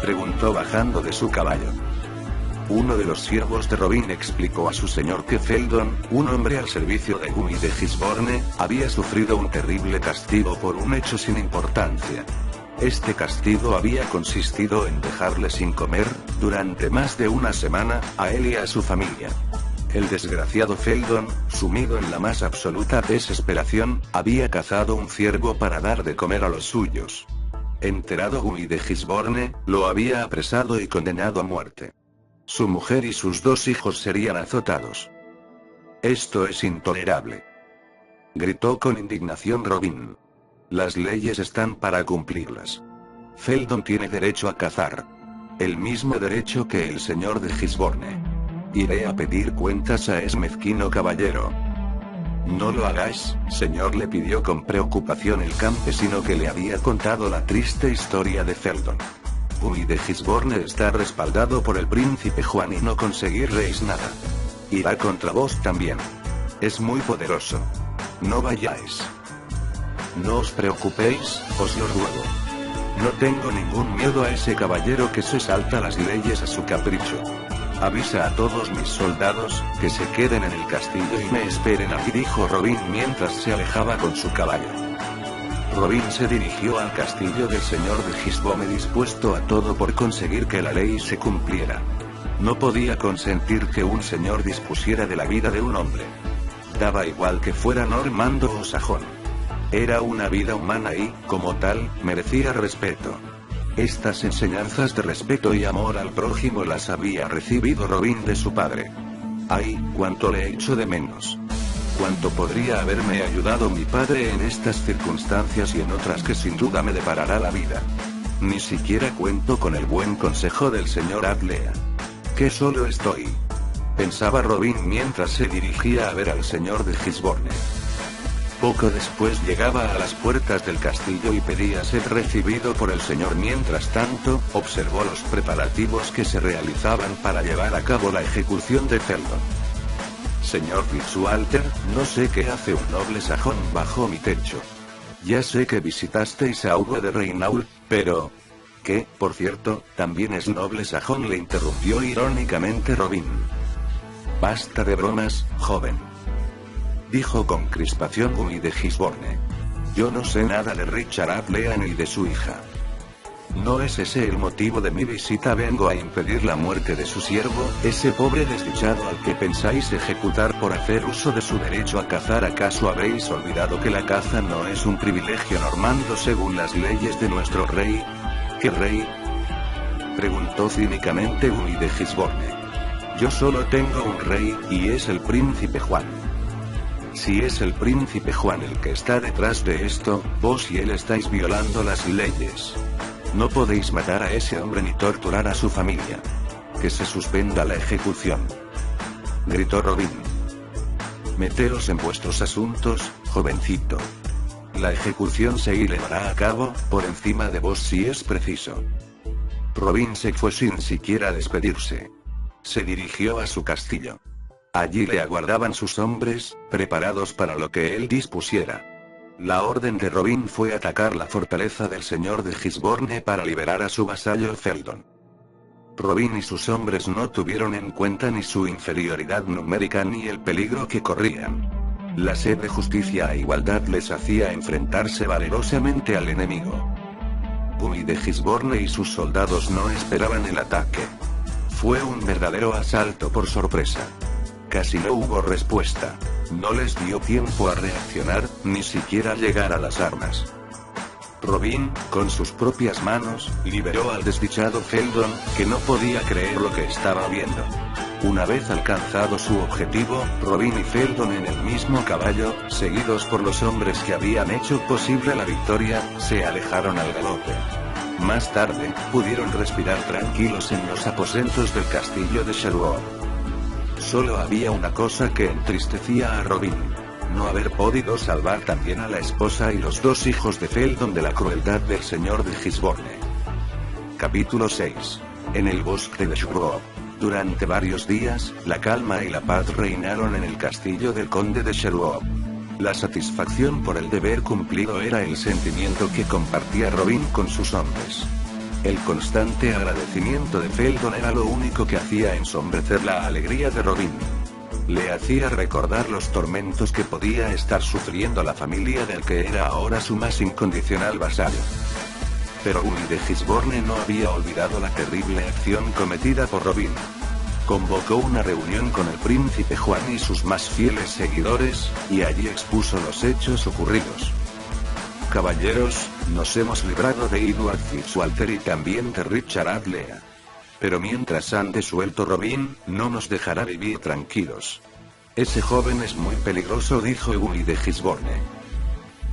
preguntó bajando de su caballo. Uno de los siervos de Robin explicó a su señor que Feldon, un hombre al servicio de Guy de Gisborne, había sufrido un terrible castigo por un hecho sin importancia. Este castigo había consistido en dejarle sin comer, durante más de una semana, a él y a su familia. El desgraciado Feldon, sumido en la más absoluta desesperación, había cazado un ciervo para dar de comer a los suyos. Enterado Guy de Gisborne, lo había apresado y condenado a muerte. Su mujer y sus dos hijos serían azotados. «Esto es intolerable», gritó con indignación Robin. «Las leyes están para cumplirlas. Feldon tiene derecho a cazar. El mismo derecho que el señor de Gisborne. Iré a pedir cuentas a ese mezquino caballero». «No lo hagáis, señor», le pidió con preocupación el campesino que le había contado la triste historia de Feldon. «Guy de Gisborne está respaldado por el príncipe Juan y no conseguiréis nada. Irá contra vos también. Es muy poderoso. No vayáis. No os preocupéis, os lo ruego. No tengo ningún miedo a ese caballero que se salta las leyes a su capricho. Avisa a todos mis soldados, que se queden en el castillo y me esperen allí, dijo Robin mientras se alejaba con su caballo. Robin se dirigió al castillo del señor de Gisborne dispuesto a todo por conseguir que la ley se cumpliera. No podía consentir que un señor dispusiera de la vida de un hombre. Daba igual que fuera normando o sajón. Era una vida humana y, como tal, merecía respeto. Estas enseñanzas de respeto y amor al prójimo las había recibido Robin de su padre. ¡Ay, cuánto le echo de menos! Cuánto podría haberme ayudado mi padre en estas circunstancias y en otras que sin duda me deparará la vida. Ni siquiera cuento con el buen consejo del señor Adlea. ¡Qué solo estoy!, pensaba Robin mientras se dirigía a ver al señor de Gisborne. Poco después llegaba a las puertas del castillo y pedía ser recibido por el señor. Mientras tanto, observó los preparativos que se realizaban para llevar a cabo la ejecución de Feldon. Señor Fitzwalter, no sé qué hace un noble sajón bajo mi techo. Ya sé que visitasteis a Hugo de Reinault, pero... ¿Qué, por cierto, también es noble sajón?, le interrumpió irónicamente Robin. Basta de bromas, joven, dijo con crispación Guy de Gisborne. Yo no sé nada de Richard Adlea ni de su hija. No es ese el motivo de mi visita, vengo a impedir la muerte de su siervo, ese pobre desdichado al que pensáis ejecutar por hacer uso de su derecho a cazar. ¿Acaso habéis olvidado que la caza no es un privilegio normando según las leyes de nuestro rey? ¿Qué rey?, preguntó cínicamente Guy de Gisborne. Yo solo tengo un rey, y es el príncipe Juan. Si es el príncipe Juan el que está detrás de esto, vos y él estáis violando las leyes. No podéis matar a ese hombre ni torturar a su familia. Que se suspenda la ejecución, gritó Robin. Meteos en vuestros asuntos, jovencito. La ejecución se llevará a cabo, por encima de vos si es preciso. Robin se fue sin siquiera despedirse. Se dirigió a su castillo. Allí le aguardaban sus hombres, preparados para lo que él dispusiera. La orden de Robin fue atacar la fortaleza del señor de Gisborne para liberar a su vasallo Feldon. Robin y sus hombres no tuvieron en cuenta ni su inferioridad numérica ni el peligro que corrían. La sed de justicia e igualdad les hacía enfrentarse valerosamente al enemigo. Guy de Gisborne y sus soldados no esperaban el ataque. Fue un verdadero asalto por sorpresa. Casi no hubo respuesta. No les dio tiempo a reaccionar, ni siquiera llegar a las armas. Robin, con sus propias manos, liberó al desdichado Feldon, que no podía creer lo que estaba viendo. Una vez alcanzado su objetivo, Robin y Feldon en el mismo caballo, seguidos por los hombres que habían hecho posible la victoria, se alejaron al galope. Más tarde, pudieron respirar tranquilos en los aposentos del castillo de Charlotte. Solo había una cosa que entristecía a Robin: no haber podido salvar también a la esposa y los dos hijos de Feldon de la crueldad del señor de Gisborne. Capítulo 6. En el bosque de Charlotte. Durante varios días, la calma y la paz reinaron en el castillo del conde de Charlotte. La satisfacción por el deber cumplido era el sentimiento que compartía Robin con sus hombres. El constante agradecimiento de Feldon era lo único que hacía ensombrecer la alegría de Robin. Le hacía recordar los tormentos que podía estar sufriendo la familia del que era ahora su más incondicional vasallo. Pero Guy de Gisborne no había olvidado la terrible acción cometida por Robin. Convocó una reunión con el príncipe Juan y sus más fieles seguidores, y allí expuso los hechos ocurridos. Caballeros, nos hemos librado de Edward Fitzwalter y también de Richard Adlea. Pero mientras ande suelto Robin, no nos dejará vivir tranquilos. Ese joven es muy peligroso, dijo Guy de Gisborne.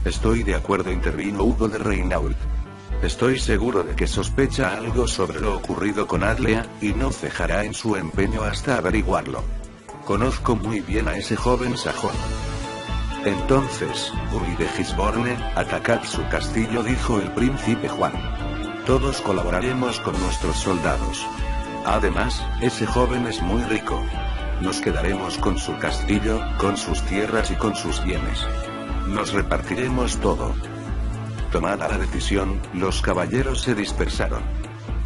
Estoy de acuerdo, intervino Hugo de Reinault. Estoy seguro de que sospecha algo sobre lo ocurrido con Adlea, y no cejará en su empeño hasta averiguarlo. Conozco muy bien a ese joven sajón. Entonces, Guy de Gisborne, atacad su castillo, dijo el príncipe Juan. Todos colaboraremos con nuestros soldados. Además, ese joven es muy rico. Nos quedaremos con su castillo, con sus tierras y con sus bienes. Nos repartiremos todo. Tomada la decisión, los caballeros se dispersaron.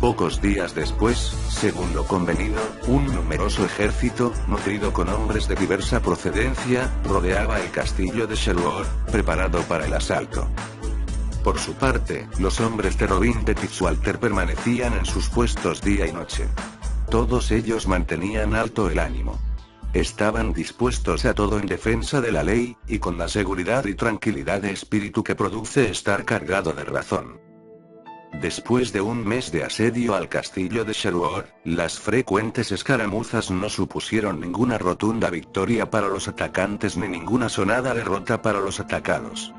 Pocos días después, según lo convenido, un numeroso ejército, nutrido con hombres de diversa procedencia, rodeaba el castillo de Sherwood, preparado para el asalto. Por su parte, los hombres de Robin de Fitzwalter permanecían en sus puestos día y noche. Todos ellos mantenían alto el ánimo. Estaban dispuestos a todo en defensa de la ley, y con la seguridad y tranquilidad de espíritu que produce estar cargado de razón. Después de un mes de asedio al castillo de Sherwood, las frecuentes escaramuzas no supusieron ninguna rotunda victoria para los atacantes ni ninguna sonada derrota para los atacados.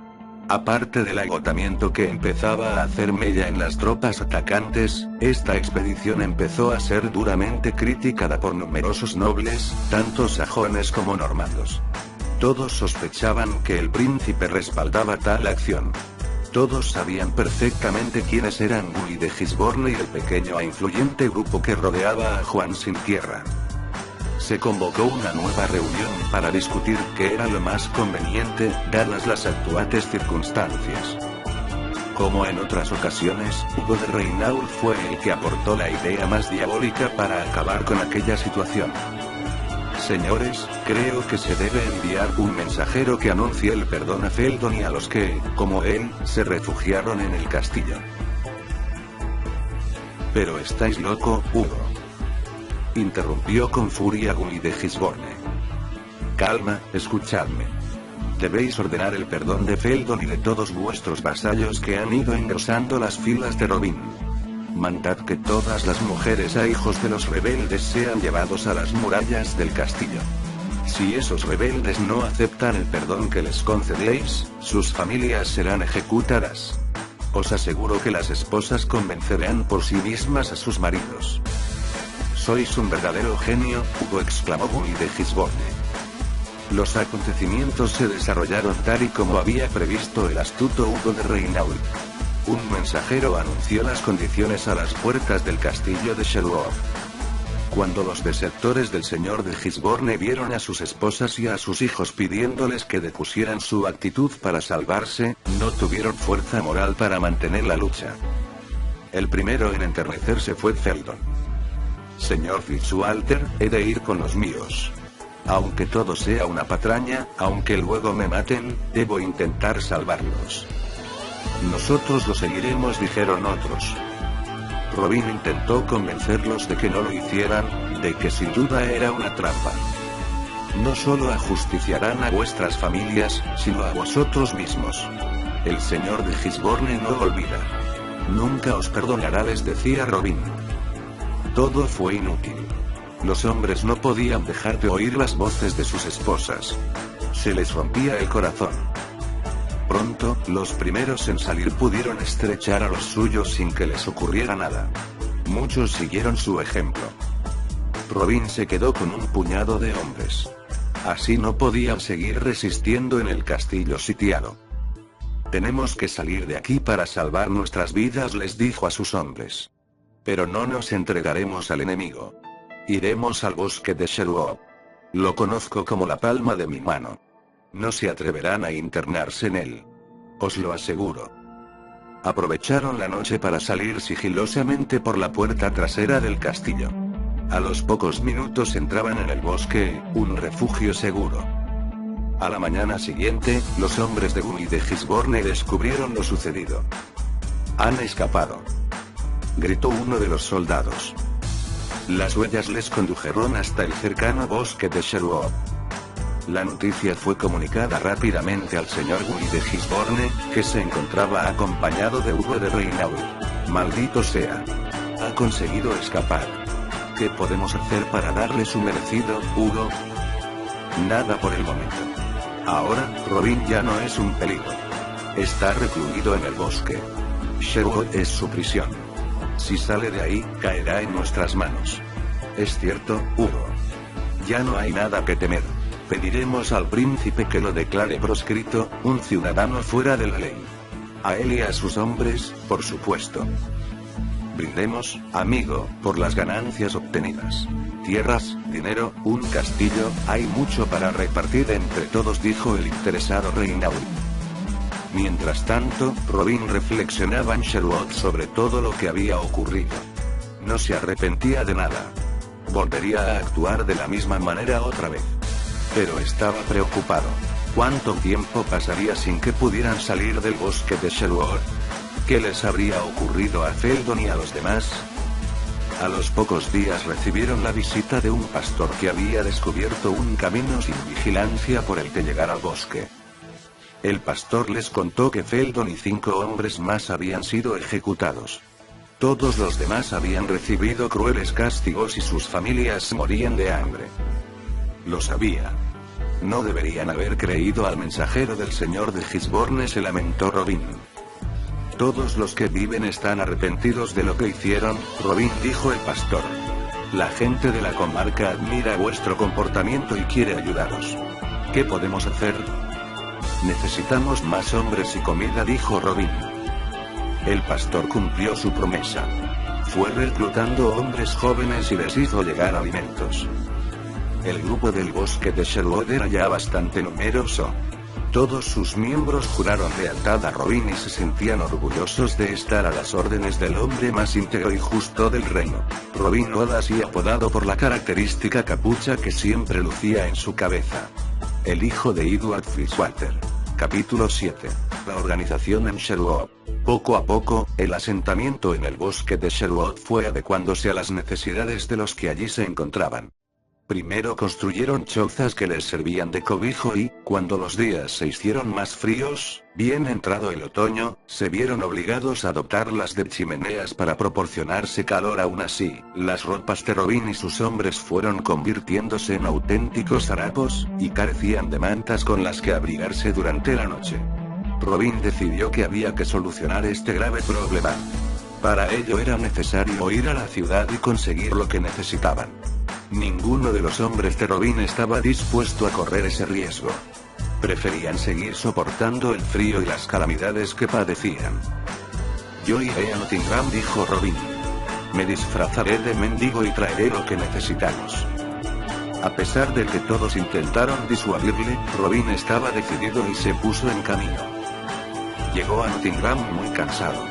Aparte del agotamiento que empezaba a hacer mella en las tropas atacantes, esta expedición empezó a ser duramente criticada por numerosos nobles, tanto sajones como normandos. Todos sospechaban que el príncipe respaldaba tal acción. Todos sabían perfectamente quiénes eran Guy de Gisborne y el pequeño e influyente grupo que rodeaba a Juan sin tierra. Se convocó una nueva reunión para discutir qué era lo más conveniente, dadas las actuales circunstancias. Como en otras ocasiones, Hugo de Reinaud fue el que aportó la idea más diabólica para acabar con aquella situación. Señores, creo que se debe enviar un mensajero que anuncie el perdón a Feldon y a los que, como él, se refugiaron en el castillo. Pero estáis loco, Hugo. Interrumpió con furia Guy de Gisborne. Calma, escuchadme. Debéis ordenar el perdón de Feldon y de todos vuestros vasallos que han ido engrosando las filas de Robin. Mandad que todas las mujeres e hijos de los rebeldes sean llevados a las murallas del castillo. Si esos rebeldes no aceptan el perdón que les concedéis, sus familias serán ejecutadas. Os aseguro que las esposas convencerán por sí mismas a sus maridos. Sois un verdadero genio, Hugo, exclamó Guy de Gisborne. Los acontecimientos se desarrollaron tal y como había previsto el astuto Hugo de Reinaud. Un mensajero anunció las condiciones a las puertas del castillo de Sherwood. Cuando los desertores del señor de Gisborne vieron a sus esposas y a sus hijos pidiéndoles que depusieran su actitud para salvarse, no tuvieron fuerza moral para mantener la lucha. El primero en enternecerse fue Feldon. Señor Fitzwalter, he de ir con los míos. Aunque todo sea una patraña, aunque luego me maten, debo intentar salvarlos. Nosotros lo seguiremos, dijeron otros. Robin intentó convencerlos de que no lo hicieran, de que sin duda era una trampa. No solo ajusticiarán a vuestras familias, sino a vosotros mismos. El señor de Gisborne no olvida. Nunca os perdonará, les decía Robin. Todo fue inútil. Los hombres no podían dejar de oír las voces de sus esposas. Se les rompía el corazón. Pronto, los primeros en salir pudieron estrechar a los suyos sin que les ocurriera nada. Muchos siguieron su ejemplo. Robin se quedó con un puñado de hombres. Así no podían seguir resistiendo en el castillo sitiado. Tenemos que salir de aquí para salvar nuestras vidas, les dijo a sus hombres. Pero no nos entregaremos al enemigo. Iremos al bosque de Sherwood. Lo conozco como la palma de mi mano. No se atreverán a internarse en él. Os lo aseguro. Aprovecharon la noche para salir sigilosamente por la puerta trasera del castillo. A los pocos minutos entraban en el bosque, un refugio seguro. A la mañana siguiente, los hombres de Guy de Gisborne descubrieron lo sucedido. Han escapado, gritó uno de los soldados. Las huellas les condujeron hasta el cercano bosque de Sherwood. La noticia fue comunicada rápidamente al señor Guy de Gisborne, que se encontraba acompañado de Hugo de Reinaud. Maldito sea. Ha conseguido escapar. ¿Qué podemos hacer para darle su merecido, Hugo? Nada por el momento. Ahora, Robin ya no es un peligro. Está recluido en el bosque. Sherwood es su prisión. Si sale de ahí, caerá en nuestras manos. Es cierto, Hugo. Ya no hay nada que temer. Pediremos al príncipe que lo declare proscrito, un ciudadano fuera de la ley. A él y a sus hombres, por supuesto. Brindemos, amigo, por las ganancias obtenidas. Tierras, dinero, un castillo, hay mucho para repartir entre todos, dijo el interesado Reinaud. Mientras tanto, Robin reflexionaba en Sherwood sobre todo lo que había ocurrido. No se arrepentía de nada. Volvería a actuar de la misma manera otra vez. Pero estaba preocupado. ¿Cuánto tiempo pasaría sin que pudieran salir del bosque de Sherwood? ¿Qué les habría ocurrido a Feldon y a los demás? A los pocos días recibieron la visita de un pastor que había descubierto un camino sin vigilancia por el que llegar al bosque. El pastor les contó que Feldon y 5 hombres más habían sido ejecutados. Todos los demás habían recibido crueles castigos y sus familias morían de hambre. Lo sabía. No deberían haber creído al mensajero del señor de Gisborne, se lamentó Robin. Todos los que viven están arrepentidos de lo que hicieron, Robin, dijo el pastor. La gente de la comarca admira vuestro comportamiento y quiere ayudaros. ¿Qué podemos hacer? Necesitamos más hombres y comida, dijo Robin. El pastor cumplió su promesa. Fue reclutando hombres jóvenes y les hizo llegar alimentos. El grupo del bosque de Sherwood era ya bastante numeroso. Todos sus miembros juraron lealtad a Robin y se sentían orgullosos de estar a las órdenes del hombre más íntegro y justo del reino. Robin Hood, así apodado por la característica capucha que siempre lucía en su cabeza. El hijo de Edward Fitzwater. Capítulo 7. La organización en Sherwood. Poco a poco, el asentamiento en el bosque de Sherwood fue adecuándose a las necesidades de los que allí se encontraban. Primero construyeron chozas que les servían de cobijo y, cuando los días se hicieron más fríos, bien entrado el otoño, se vieron obligados a adoptarlas de chimeneas para proporcionarse calor. Aún así, las ropas de Robin y sus hombres fueron convirtiéndose en auténticos harapos, y carecían de mantas con las que abrigarse durante la noche. Robin decidió que había que solucionar este grave problema. Para ello era necesario ir a la ciudad y conseguir lo que necesitaban. Ninguno de los hombres de Robin estaba dispuesto a correr ese riesgo. Preferían seguir soportando el frío y las calamidades que padecían. Yo iré a Nottingham, dijo Robin. Me disfrazaré de mendigo y traeré lo que necesitamos. A pesar de que todos intentaron disuadirle, Robin estaba decidido y se puso en camino. Llegó a Nottingham muy cansado.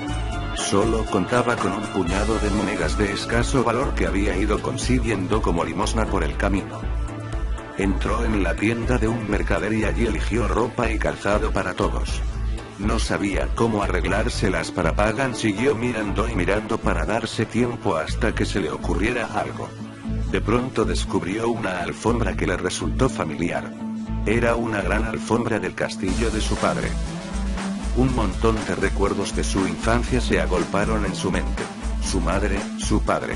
Solo contaba con un puñado de monedas de escaso valor que había ido consiguiendo como limosna por el camino. Entró en la tienda de un mercader y allí eligió ropa y calzado para todos. No sabía cómo arreglárselas para Pagan. Siguió mirando y mirando para darse tiempo hasta que se le ocurriera algo. De pronto descubrió una alfombra que le resultó familiar. Era una gran alfombra del castillo de su padre. Un montón de recuerdos de su infancia se agolparon en su mente. Su madre, su padre.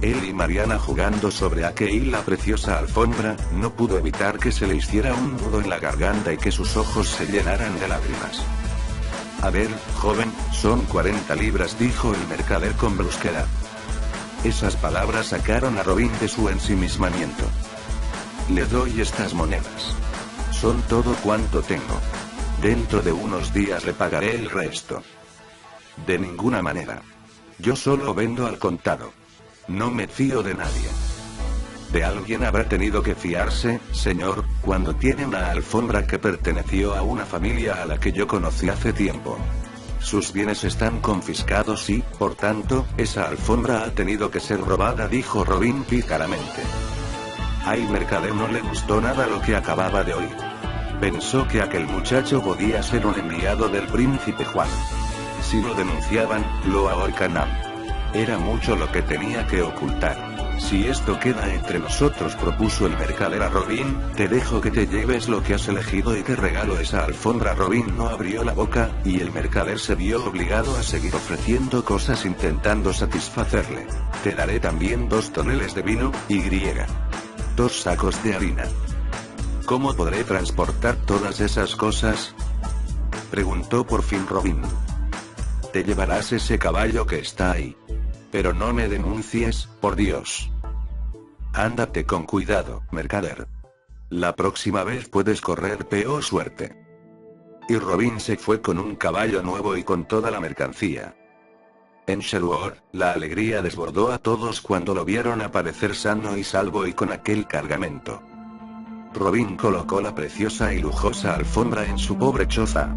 Él y Mariana jugando sobre aquella preciosa alfombra, no pudo evitar que se le hiciera un nudo en la garganta y que sus ojos se llenaran de lágrimas. A ver, joven, son 40 libras, dijo el mercader con brusquedad. Esas palabras sacaron a Robin de su ensimismamiento. Le doy estas monedas. Son todo cuanto tengo. Dentro de unos días le pagaré el resto. De ninguna manera. Yo solo vendo al contado. No me fío de nadie. De alguien habrá tenido que fiarse, señor, cuando tiene una alfombra que perteneció a una familia a la que yo conocí hace tiempo. Sus bienes están confiscados y, por tanto, esa alfombra ha tenido que ser robada, dijo Robin pícaramente. Al mercader no le gustó nada lo que acababa de oír. Pensó que aquel muchacho podía ser un enviado del príncipe Juan. Si lo denunciaban, lo ahorcarían. Era mucho lo que tenía que ocultar. Si esto queda entre nosotros, propuso el mercader a Robin, te dejo que te lleves lo que has elegido y te regalo esa alfombra. Robin no abrió la boca, y el mercader se vio obligado a seguir ofreciendo cosas intentando satisfacerle. Te daré también 2 toneles de vino, y 2 sacos de harina. ¿Cómo podré transportar todas esas cosas?, preguntó por fin Robin. Te llevarás ese caballo que está ahí. Pero no me denuncies, por Dios. Ándate con cuidado, mercader. La próxima vez puedes correr peor suerte. Y Robin se fue con un caballo nuevo y con toda la mercancía. En Sherwood, la alegría desbordó a todos cuando lo vieron aparecer sano y salvo y con aquel cargamento. Robin colocó la preciosa y lujosa alfombra en su pobre choza.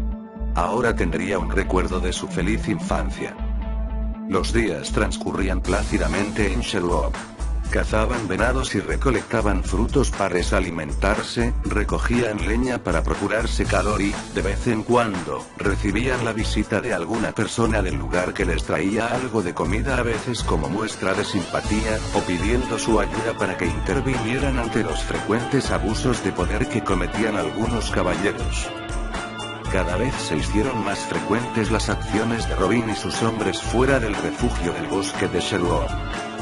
Ahora tendría un recuerdo de su feliz infancia. Los días transcurrían plácidamente en Sherlock. Cazaban venados y recolectaban frutos para alimentarse, recogían leña para procurarse calor y, de vez en cuando, recibían la visita de alguna persona del lugar que les traía algo de comida, a veces como muestra de simpatía, o pidiendo su ayuda para que intervinieran ante los frecuentes abusos de poder que cometían algunos caballeros. Cada vez se hicieron más frecuentes las acciones de Robin y sus hombres fuera del refugio del bosque de Sherlock.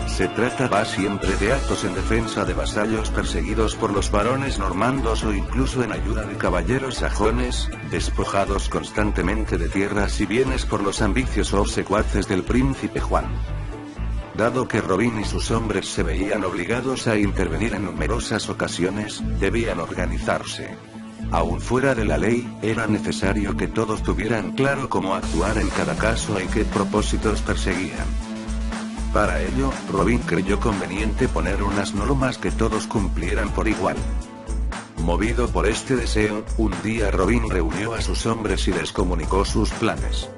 Se trataba siempre de actos en defensa de vasallos perseguidos por los barones normandos o incluso en ayuda de caballeros sajones, despojados constantemente de tierras y bienes por los ambiciosos secuaces del príncipe Juan. Dado que Robin y sus hombres se veían obligados a intervenir en numerosas ocasiones, debían organizarse. Aún fuera de la ley, era necesario que todos tuvieran claro cómo actuar en cada caso y qué propósitos perseguían. Para ello, Robin creyó conveniente poner unas normas que todos cumplieran por igual. Movido por este deseo, un día Robin reunió a sus hombres y les comunicó sus planes.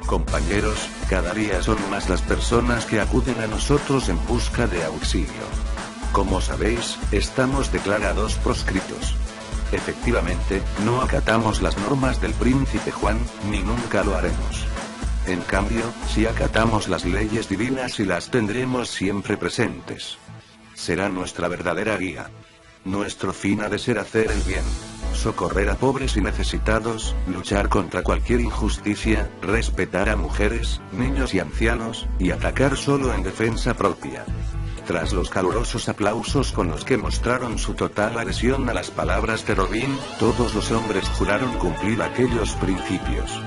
Compañeros, cada día son más las personas que acuden a nosotros en busca de auxilio. Como sabéis, estamos declarados proscritos. Efectivamente, no acatamos las normas del príncipe Juan, ni nunca lo haremos. En cambio, si acatamos las leyes divinas y las tendremos siempre presentes. Será nuestra verdadera guía. Nuestro fin ha de ser hacer el bien, socorrer a pobres y necesitados, luchar contra cualquier injusticia, respetar a mujeres, niños y ancianos, y atacar solo en defensa propia. Tras los calurosos aplausos con los que mostraron su total adhesión a las palabras de Robin, todos los hombres juraron cumplir aquellos principios.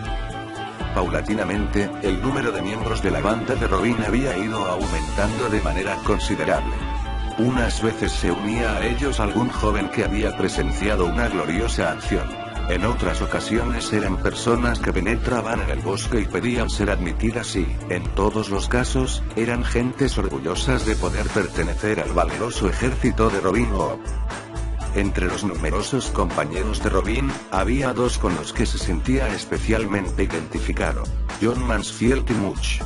Paulatinamente, el número de miembros de la banda de Robin había ido aumentando de manera considerable. Unas veces se unía a ellos algún joven que había presenciado una gloriosa acción. En otras ocasiones eran personas que penetraban en el bosque y pedían ser admitidas y, en todos los casos, eran gentes orgullosas de poder pertenecer al valeroso ejército de Robin Hood. Entre los numerosos compañeros de Robin, había dos con los que se sentía especialmente identificado: John Mansfield y Much.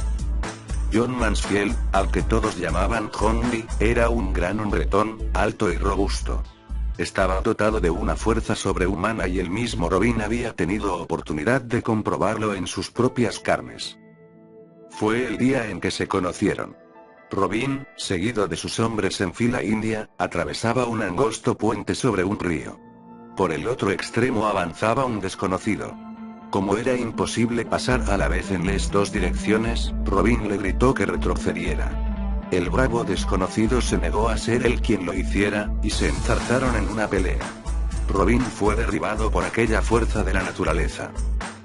John Mansfield, al que todos llamaban Honey, era un gran hombretón, alto y robusto. Estaba dotado de una fuerza sobrehumana y el mismo Robin había tenido oportunidad de comprobarlo en sus propias carnes. Fue el día en que se conocieron. Robin, seguido de sus hombres en fila india, atravesaba un angosto puente sobre un río. Por el otro extremo avanzaba un desconocido. Como era imposible pasar a la vez en las dos direcciones, Robin le gritó que retrocediera. El bravo desconocido se negó a ser él quien lo hiciera, y se enzarzaron en una pelea. Robin fue derribado por aquella fuerza de la naturaleza.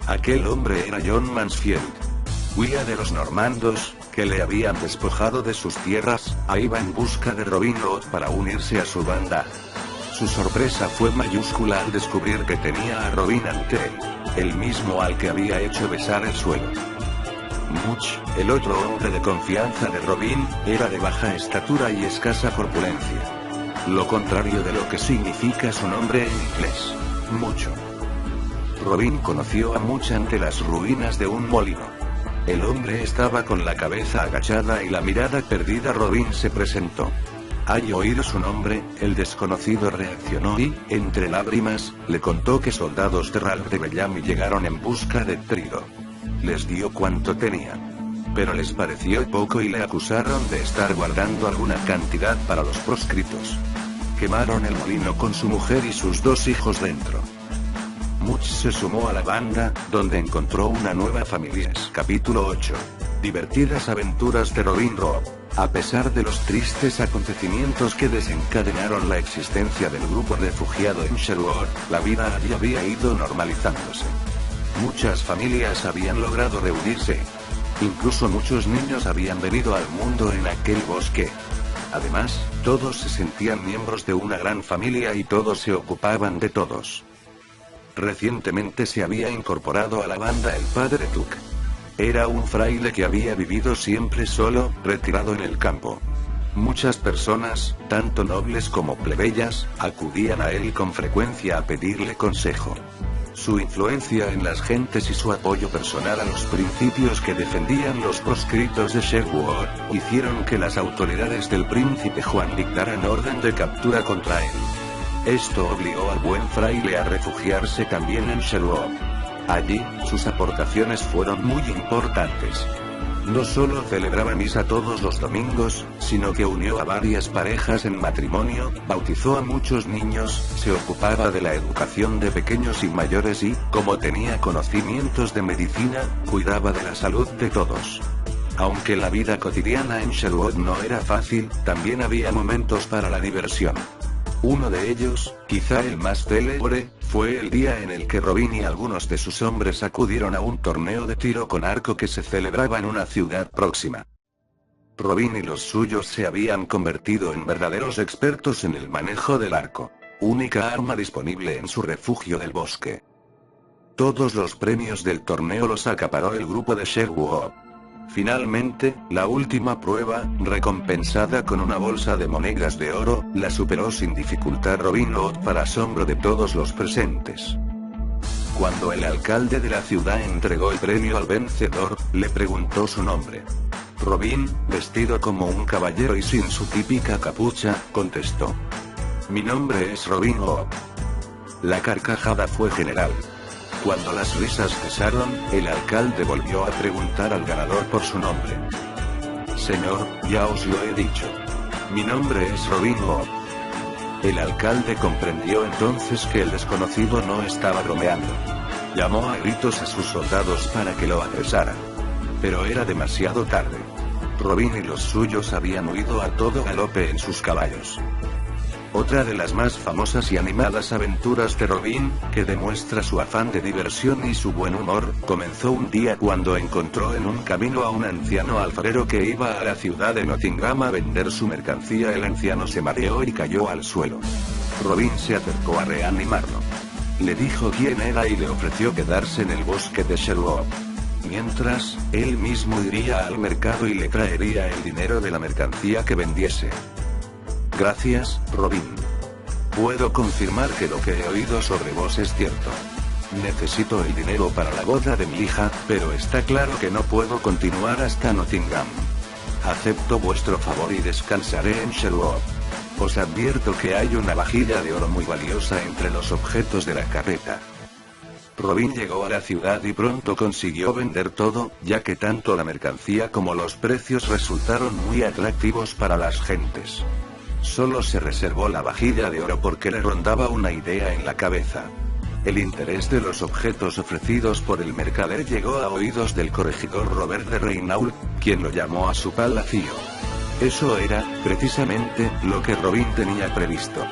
Aquel hombre era John Mansfield. Huía de los normandos, que le habían despojado de sus tierras, iba en busca de Robin Hood para unirse a su banda. Su sorpresa fue mayúscula al descubrir que tenía a Robin ante él, el mismo al que había hecho besar el suelo. Much, el otro hombre de confianza de Robin, era de baja estatura y escasa corpulencia. Lo contrario de lo que significa su nombre en inglés, mucho. Robin conoció a Much ante las ruinas de un molino. El hombre estaba con la cabeza agachada y la mirada perdida. Robin se presentó. Al oír su nombre, el desconocido reaccionó y, entre lágrimas, le contó que soldados de Ralph de Bellamy llegaron en busca de trigo. Les dio cuanto tenían. Pero les pareció poco y le acusaron de estar guardando alguna cantidad para los proscritos. Quemaron el molino con su mujer y sus dos hijos dentro. Much se sumó a la banda, donde encontró una nueva familia. Capítulo 8. Divertidas aventuras de Robin Hood. A pesar de los tristes acontecimientos que desencadenaron la existencia del grupo refugiado en Sherwood, la vida allí había ido normalizándose. Muchas familias habían logrado reunirse. Incluso muchos niños habían venido al mundo en aquel bosque. Además, todos se sentían miembros de una gran familia y todos se ocupaban de todos. Recientemente se había incorporado a la banda el padre Tuck. Era un fraile que había vivido siempre solo, retirado en el campo. Muchas personas, tanto nobles como plebeyas, acudían a él con frecuencia a pedirle consejo. Su influencia en las gentes y su apoyo personal a los principios que defendían los proscritos de Sherwood, hicieron que las autoridades del príncipe Juan dictaran orden de captura contra él. Esto obligó al buen fraile a refugiarse también en Sherwood. Allí, sus aportaciones fueron muy importantes. No solo celebraba misa todos los domingos, sino que unió a varias parejas en matrimonio, bautizó a muchos niños, se ocupaba de la educación de pequeños y mayores y, como tenía conocimientos de medicina, cuidaba de la salud de todos. Aunque la vida cotidiana en Sherwood no era fácil, también había momentos para la diversión. Uno de ellos, quizá el más célebre, fue el día en el que Robin y algunos de sus hombres acudieron a un torneo de tiro con arco que se celebraba en una ciudad próxima. Robin y los suyos se habían convertido en verdaderos expertos en el manejo del arco, única arma disponible en su refugio del bosque. Todos los premios del torneo los acaparó el grupo de Sherwood. Finalmente, la última prueba, recompensada con una bolsa de monedas de oro, la superó sin dificultad Robin Hood para asombro de todos los presentes. Cuando el alcalde de la ciudad entregó el premio al vencedor, le preguntó su nombre. Robin, vestido como un caballero y sin su típica capucha, contestó: «Mi nombre es Robin Hood». La carcajada fue general. Cuando las risas cesaron, el alcalde volvió a preguntar al ganador por su nombre. «Señor, ya os lo he dicho. Mi nombre es Robin Hood». El alcalde comprendió entonces que el desconocido no estaba bromeando. Llamó a gritos a sus soldados para que lo apresaran. Pero era demasiado tarde. Robin y los suyos habían huido a todo galope en sus caballos. Otra de las más famosas y animadas aventuras de Robin, que demuestra su afán de diversión y su buen humor, comenzó un día cuando encontró en un camino a un anciano alfarero que iba a la ciudad de Nottingham a vender su mercancía. El anciano se mareó y cayó al suelo. Robin se acercó a reanimarlo. Le dijo quién era y le ofreció quedarse en el bosque de Sherwood. Mientras, él mismo iría al mercado y le traería el dinero de la mercancía que vendiese. «Gracias, Robin. Puedo confirmar que lo que he oído sobre vos es cierto. Necesito el dinero para la boda de mi hija, pero está claro que no puedo continuar hasta Nottingham. Acepto vuestro favor y descansaré en Sherwood. Os advierto que hay una vajilla de oro muy valiosa entre los objetos de la carreta». Robin llegó a la ciudad y pronto consiguió vender todo, ya que tanto la mercancía como los precios resultaron muy atractivos para las gentes. Solo se reservó la vajilla de oro porque le rondaba una idea en la cabeza. El interés de los objetos ofrecidos por el mercader llegó a oídos del corregidor Robert de Reynaud, quien lo llamó a su palacio. Eso era, precisamente, lo que Robin tenía previsto.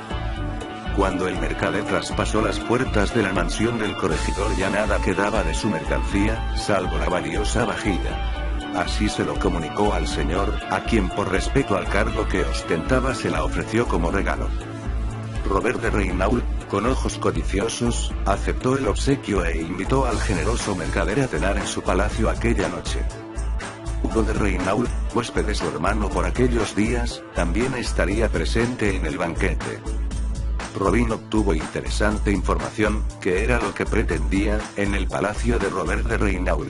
Cuando el mercader traspasó las puertas de la mansión del corregidor, ya nada quedaba de su mercancía, salvo la valiosa vajilla. Así se lo comunicó al señor, a quien por respeto al cargo que ostentaba se la ofreció como regalo. Robert de Reynaud, con ojos codiciosos, aceptó el obsequio e invitó al generoso mercader a cenar en su palacio aquella noche. Hugo de Reynaud, huésped de su hermano por aquellos días, también estaría presente en el banquete. Robin obtuvo interesante información, que era lo que pretendía, en el palacio de Robert de Reynaud.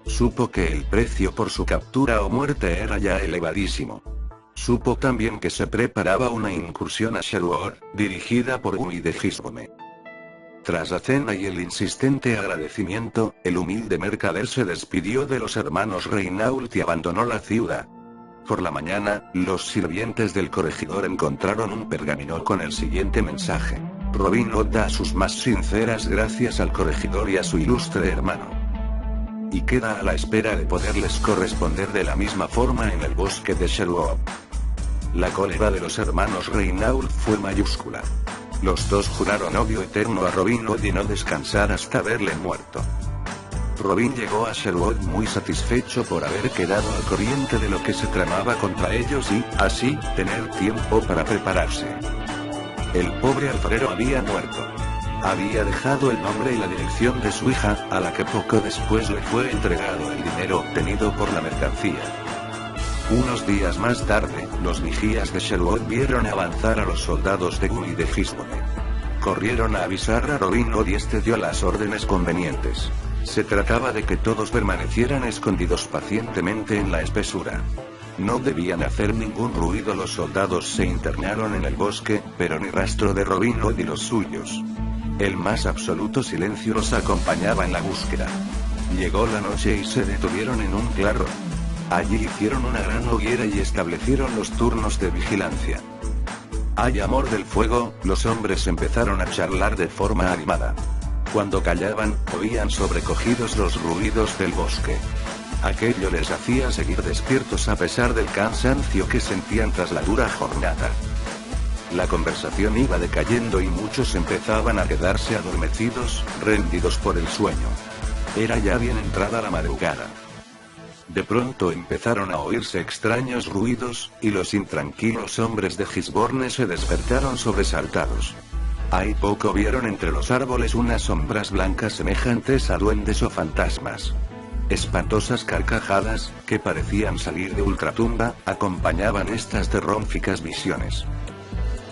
Supo que el precio por su captura o muerte era ya elevadísimo. Supo también que se preparaba una incursión a Sherwood, dirigida por Guy de Gisborne. Tras la cena y el insistente agradecimiento, el humilde mercader se despidió de los hermanos Reynaud y abandonó la ciudad. Por la mañana, los sirvientes del corregidor encontraron un pergamino con el siguiente mensaje: Robin Hood da sus más sinceras gracias al corregidor y a su ilustre hermano. Y queda a la espera de poderles corresponder de la misma forma en el bosque de Sherwood. La cólera de los hermanos Reynaud fue mayúscula. Los dos juraron odio eterno a Robin Hood y no descansar hasta verle muerto. Robin llegó a Sherwood muy satisfecho por haber quedado al corriente de lo que se tramaba contra ellos y, así, tener tiempo para prepararse. El pobre alfarero había muerto. Había dejado el nombre y la dirección de su hija, a la que poco después le fue entregado el dinero obtenido por la mercancía. Unos días más tarde, los vigías de Sherwood vieron avanzar a los soldados de Guy de Gisborne. corrieron a avisar a Robin Hood y este dio las órdenes convenientes. Se trataba de que todos permanecieran escondidos pacientemente en la espesura. No debían hacer ningún ruido. Los soldados se internaron en el bosque, pero ni rastro de Robin Hood y los suyos. El más absoluto silencio los acompañaba en la búsqueda. Llegó la noche y se detuvieron en un claro. Allí hicieron una gran hoguera y establecieron los turnos de vigilancia. Al amor del fuego, los hombres empezaron a charlar de forma animada. Cuando callaban, oían sobrecogidos los ruidos del bosque. Aquello les hacía seguir despiertos a pesar del cansancio que sentían tras la dura jornada. La conversación iba decayendo y muchos empezaban a quedarse adormecidos, rendidos por el sueño. Era ya bien entrada la madrugada. De pronto empezaron a oírse extraños ruidos, y los intranquilos hombres de Gisborne se despertaron sobresaltados. Ahí poco vieron entre los árboles unas sombras blancas semejantes a duendes o fantasmas. Espantosas carcajadas, que parecían salir de ultratumba, acompañaban estas terroríficas visiones.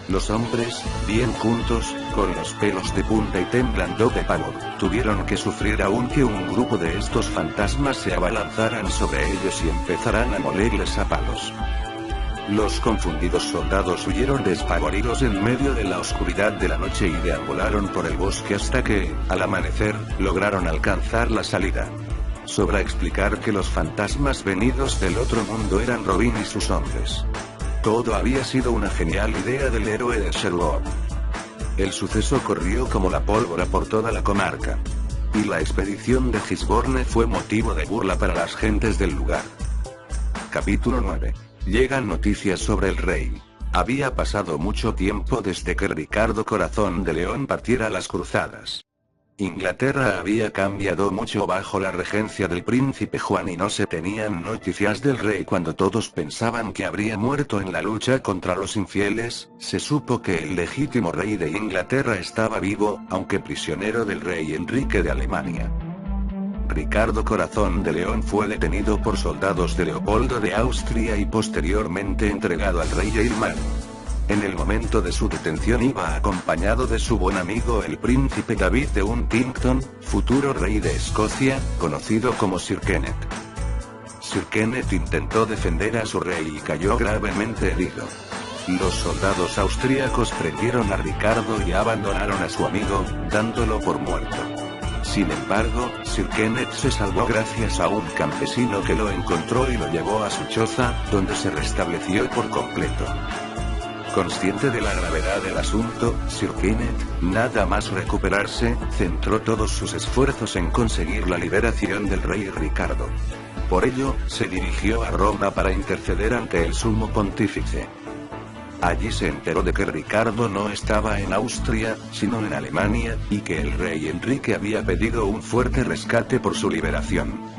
Los hombres, bien juntos, con los pelos de punta y temblando de pavor, tuvieron que sufrir aún que un grupo de estos fantasmas se abalanzaran sobre ellos y empezaran a molerles a palos. Los confundidos soldados huyeron despavoridos en medio de la oscuridad de la noche y deambularon por el bosque hasta que, al amanecer, lograron alcanzar la salida. Sobra explicar que los fantasmas venidos del otro mundo eran Robin y sus hombres. Todo había sido una genial idea del héroe de Sherlock. El suceso corrió como la pólvora por toda la comarca. Y la expedición de Gisborne fue motivo de burla para las gentes del lugar. Capítulo 9. Llegan noticias sobre el rey. Había pasado mucho tiempo desde que Ricardo Corazón de León partiera a las cruzadas. Inglaterra había cambiado mucho bajo la regencia del príncipe Juan y no se tenían noticias del rey. Cuando todos pensaban que habría muerto en la lucha contra los infieles, se supo que el legítimo rey de Inglaterra estaba vivo, aunque prisionero del rey Enrique de Alemania. Ricardo Corazón de León fue detenido por soldados de Leopoldo de Austria y posteriormente entregado al rey Aylmer. En el momento de su detención iba acompañado de su buen amigo el príncipe David de Huntington, futuro rey de Escocia, conocido como Sir Kenneth. Sir Kenneth intentó defender a su rey y cayó gravemente herido. Los soldados austríacos prendieron a Ricardo y abandonaron a su amigo, dándolo por muerto. Sin embargo, Sir Kenneth se salvó gracias a un campesino que lo encontró y lo llevó a su choza, donde se restableció por completo. Consciente de la gravedad del asunto, Sir Kenneth, nada más recuperarse, centró todos sus esfuerzos en conseguir la liberación del rey Ricardo. Por ello, se dirigió a Roma para interceder ante el sumo pontífice. Allí se enteró de que Ricardo no estaba en Austria, sino en Alemania, y que el rey Enrique había pedido un fuerte rescate por su liberación.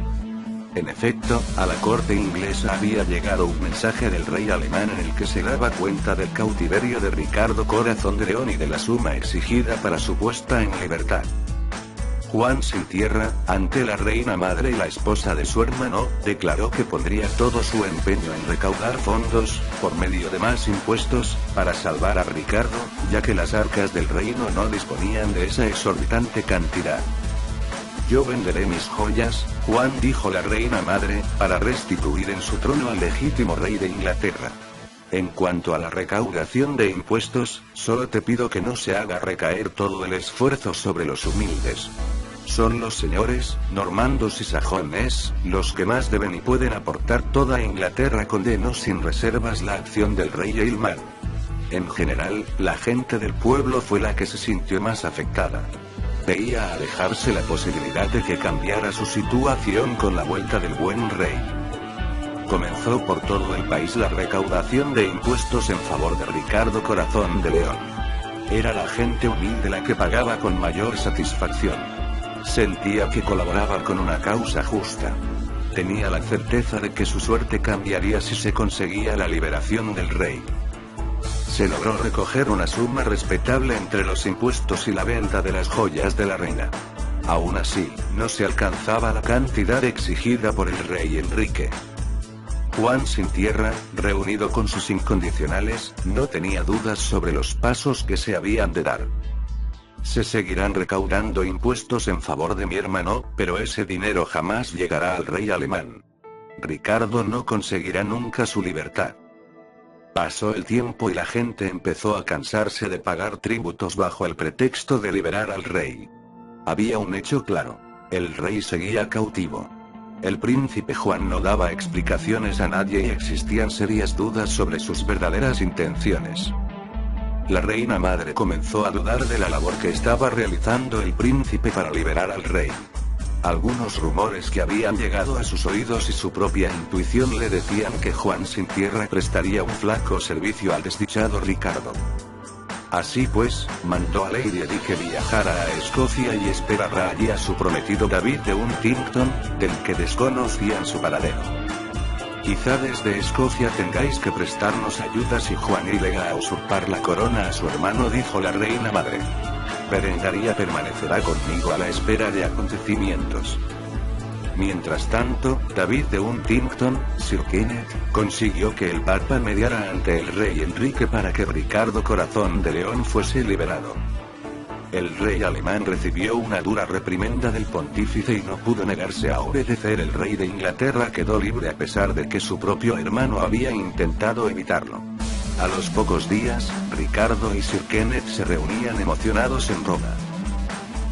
En efecto, a la corte inglesa había llegado un mensaje del rey alemán en el que se daba cuenta del cautiverio de Ricardo Corazón de León y de la suma exigida para su puesta en libertad. Juan Sin Tierra, ante la reina madre y la esposa de su hermano, declaró que pondría todo su empeño en recaudar fondos, por medio de más impuestos, para salvar a Ricardo, ya que las arcas del reino no disponían de esa exorbitante cantidad. Yo venderé mis joyas, Juan, dijo la reina madre, para restituir en su trono al legítimo rey de Inglaterra. En cuanto a la recaudación de impuestos, solo te pido que no se haga recaer todo el esfuerzo sobre los humildes. Son los señores, normandos y sajones, los que más deben y pueden aportar. Toda Inglaterra condenó sin reservas la acción del rey Aylmer. En general, la gente del pueblo fue la que se sintió más afectada. Veía alejarse la posibilidad de que cambiara su situación con la vuelta del buen rey. Comenzó por todo el país la recaudación de impuestos en favor de Ricardo Corazón de León. Era la gente humilde la que pagaba con mayor satisfacción. Sentía que colaboraba con una causa justa. Tenía la certeza de que su suerte cambiaría si se conseguía la liberación del rey. Se logró recoger una suma respetable entre los impuestos y la venta de las joyas de la reina. Aún así, no se alcanzaba la cantidad exigida por el rey Enrique. Juan Sin Tierra, reunido con sus incondicionales, no tenía dudas sobre los pasos que se habían de dar. Se seguirán recaudando impuestos en favor de mi hermano, pero ese dinero jamás llegará al rey alemán. Ricardo no conseguirá nunca su libertad. Pasó el tiempo y la gente empezó a cansarse de pagar tributos bajo el pretexto de liberar al rey. Había un hecho claro: el rey seguía cautivo. El príncipe Juan no daba explicaciones a nadie y existían serias dudas sobre sus verdaderas intenciones. La reina madre comenzó a dudar de la labor que estaba realizando el príncipe para liberar al rey. Algunos rumores que habían llegado a sus oídos y su propia intuición le decían que Juan sin tierra prestaría un flaco servicio al desdichado Ricardo. Así pues, mandó a Lady Di que viajara a Escocia y esperara allí a su prometido David de Huntington, del que desconocían su paradero. Quizá desde Escocia tengáis que prestarnos ayuda si Juan llega a usurpar la corona a su hermano, dijo la reina madre. Berengaria permanecerá conmigo a la espera de acontecimientos. Mientras tanto, David de Huntington, Sir Kenneth, consiguió que el Papa mediara ante el rey Enrique para que Ricardo Corazón de León fuese liberado. El rey alemán recibió una dura reprimenda del pontífice y no pudo negarse a obedecer. El rey de Inglaterra quedó libre a pesar de que su propio hermano había intentado evitarlo. A los pocos días, Ricardo y Sir Kenneth se reunían emocionados en Roma.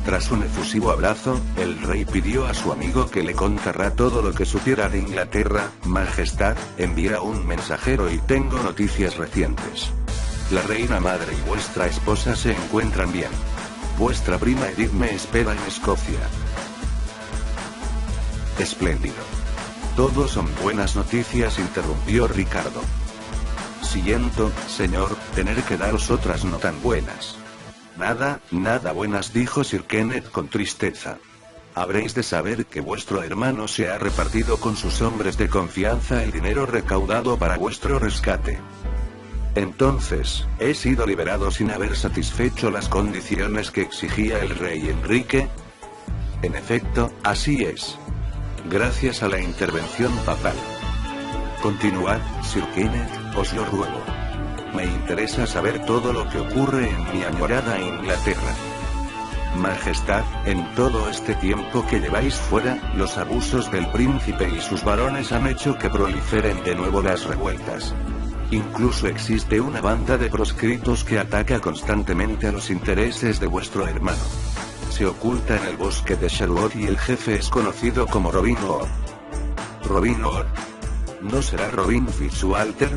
Tras un efusivo abrazo, el rey pidió a su amigo que le contara todo lo que supiera de Inglaterra. Majestad, envía un mensajero y tengo noticias recientes. La reina madre y vuestra esposa se encuentran bien. Vuestra prima Edith me espera en Escocia. Espléndido. Todo son buenas noticias, interrumpió Ricardo. Siento, señor, tener que daros otras no tan buenas. Nada buenas, dijo Sir Kenneth con tristeza. Habréis de saber que vuestro hermano se ha repartido con sus hombres de confianza el dinero recaudado para vuestro rescate. Entonces, ¿he sido liberado sin haber satisfecho las condiciones que exigía el rey Enrique? En efecto, así es. Gracias a la intervención papal. Continuad, Sir Kenneth, os lo ruego. Me interesa saber todo lo que ocurre en mi añorada Inglaterra. Majestad, en todo este tiempo que lleváis fuera, los abusos del príncipe y sus varones han hecho que proliferen de nuevo las revueltas. Incluso existe una banda de proscritos que ataca constantemente a los intereses de vuestro hermano. Se oculta en el bosque de Sherwood y el jefe es conocido como Robin Hood. ¿Robin Hood? ¿No será Robin Fitzwalter?,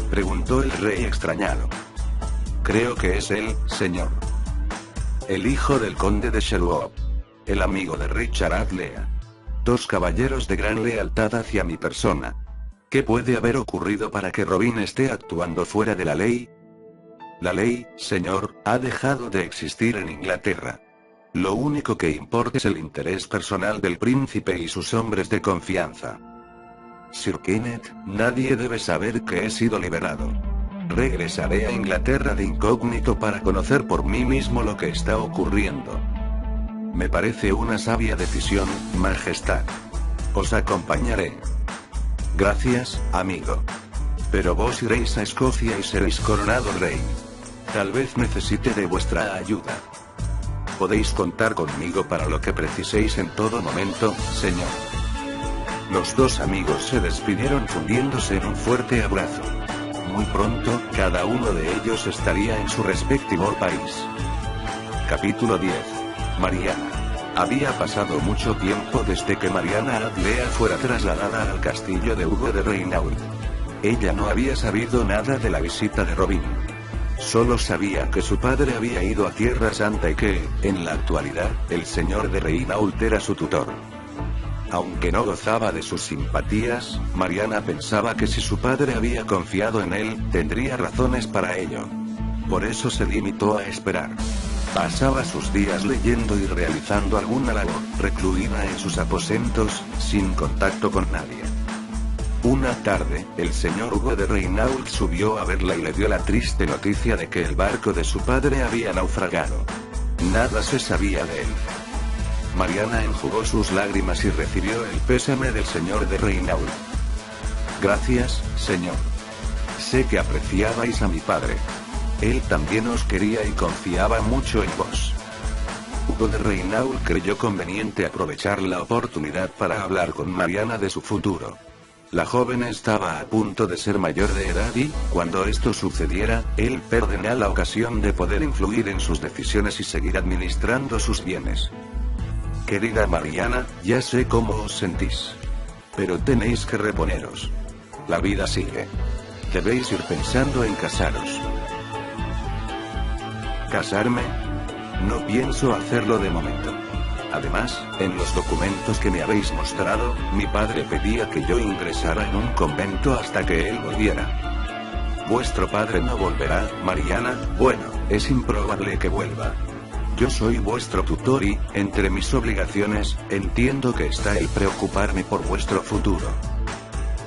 preguntó el rey extrañado. Creo que es él, señor. El hijo del conde de Sherwood. El amigo de Richard Adlea. Dos caballeros de gran lealtad hacia mi persona. ¿Qué puede haber ocurrido para que Robin esté actuando fuera de la ley? La ley, señor, ha dejado de existir en Inglaterra. Lo único que importa es el interés personal del príncipe y sus hombres de confianza. Sir Kenneth, nadie debe saber que he sido liberado. Regresaré a Inglaterra de incógnito para conocer por mí mismo lo que está ocurriendo. Me parece una sabia decisión, Majestad. Os acompañaré. Gracias, amigo. Pero vos iréis a Escocia y seréis coronado rey. Tal vez necesite de vuestra ayuda. Podéis contar conmigo para lo que preciséis en todo momento, señor. Los dos amigos se despidieron fundiéndose en un fuerte abrazo. Muy pronto, cada uno de ellos estaría en su respectivo país. Capítulo 10. Mariana. Había pasado mucho tiempo desde que Mariana Adlea fuera trasladada al castillo de Hugo de Reinault. Ella no había sabido nada de la visita de Robin. Solo sabía que su padre había ido a Tierra Santa y que, en la actualidad, el señor de Reinault era su tutor. Aunque no gozaba de sus simpatías, Mariana pensaba que si su padre había confiado en él, tendría razones para ello. Por eso se limitó a esperar. Pasaba sus días leyendo y realizando alguna labor, recluida en sus aposentos, sin contacto con nadie. Una tarde, el señor Hugo de Reinault subió a verla y le dio la triste noticia de que el barco de su padre había naufragado. Nada se sabía de él. Mariana enjugó sus lágrimas y recibió el pésame del señor de Reinault. Gracias, señor. Sé que apreciabais a mi padre. Él también os quería y confiaba mucho en vos. Hugo de Reinault creyó conveniente aprovechar la oportunidad para hablar con Mariana de su futuro. La joven estaba a punto de ser mayor de edad y, cuando esto sucediera, él perdería la ocasión de poder influir en sus decisiones y seguir administrando sus bienes. Querida Mariana, ya sé cómo os sentís. Pero tenéis que reponeros. La vida sigue. Debéis ir pensando en casaros. ¿Casarme? No pienso hacerlo de momento. Además, en los documentos que me habéis mostrado, mi padre pedía que yo ingresara en un convento hasta que él volviera. ¿Vuestro padre no volverá, Mariana? Bueno, es improbable que vuelva. Yo soy vuestro tutor y, entre mis obligaciones, entiendo que está el preocuparme por vuestro futuro.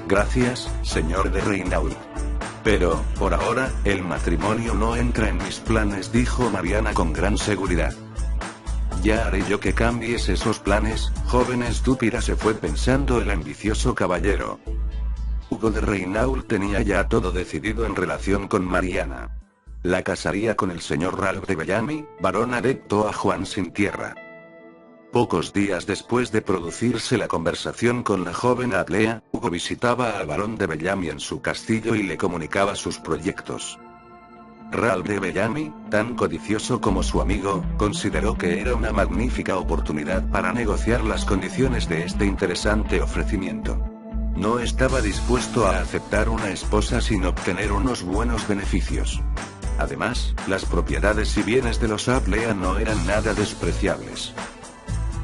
Gracias, señor de Reinault. Pero, por ahora, el matrimonio no entra en mis planes, dijo Mariana con gran seguridad. Ya haré yo que cambies esos planes, joven estúpida, se fue pensando el ambicioso caballero. Hugo de Reinault tenía ya todo decidido en relación con Mariana. La casaría con el señor Ralph de Bellamy, varón adepto a Juan sin tierra. Pocos días después de producirse la conversación con la joven Aglea, Hugo visitaba al barón de Bellamy en su castillo y le comunicaba sus proyectos. Ralph de Bellamy, tan codicioso como su amigo, consideró que era una magnífica oportunidad para negociar las condiciones de este interesante ofrecimiento. No estaba dispuesto a aceptar una esposa sin obtener unos buenos beneficios. Además, las propiedades y bienes de los Aglea no eran nada despreciables.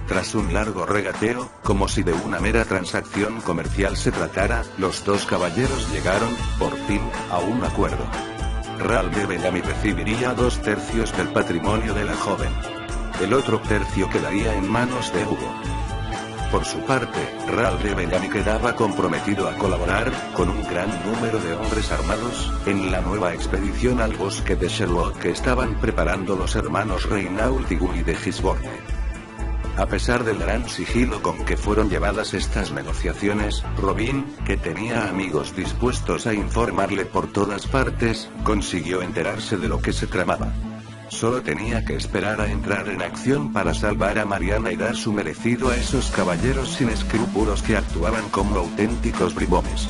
Tras un largo regateo, como si de una mera transacción comercial se tratara, los dos caballeros llegaron, por fin, a un acuerdo. Ralph de Bellamy recibiría 2/3 del patrimonio de la joven. El otro tercio quedaría en manos de Hugo. Por su parte, Ralph de Bellamy quedaba comprometido a colaborar, con un gran número de hombres armados, en la nueva expedición al bosque de Sherwood que estaban preparando los hermanos Reinault y Guy de Gisborne. A pesar del gran sigilo con que fueron llevadas estas negociaciones, Robin, que tenía amigos dispuestos a informarle por todas partes, consiguió enterarse de lo que se tramaba. Solo tenía que esperar a entrar en acción para salvar a Mariana y dar su merecido a esos caballeros sin escrúpulos que actuaban como auténticos bribones.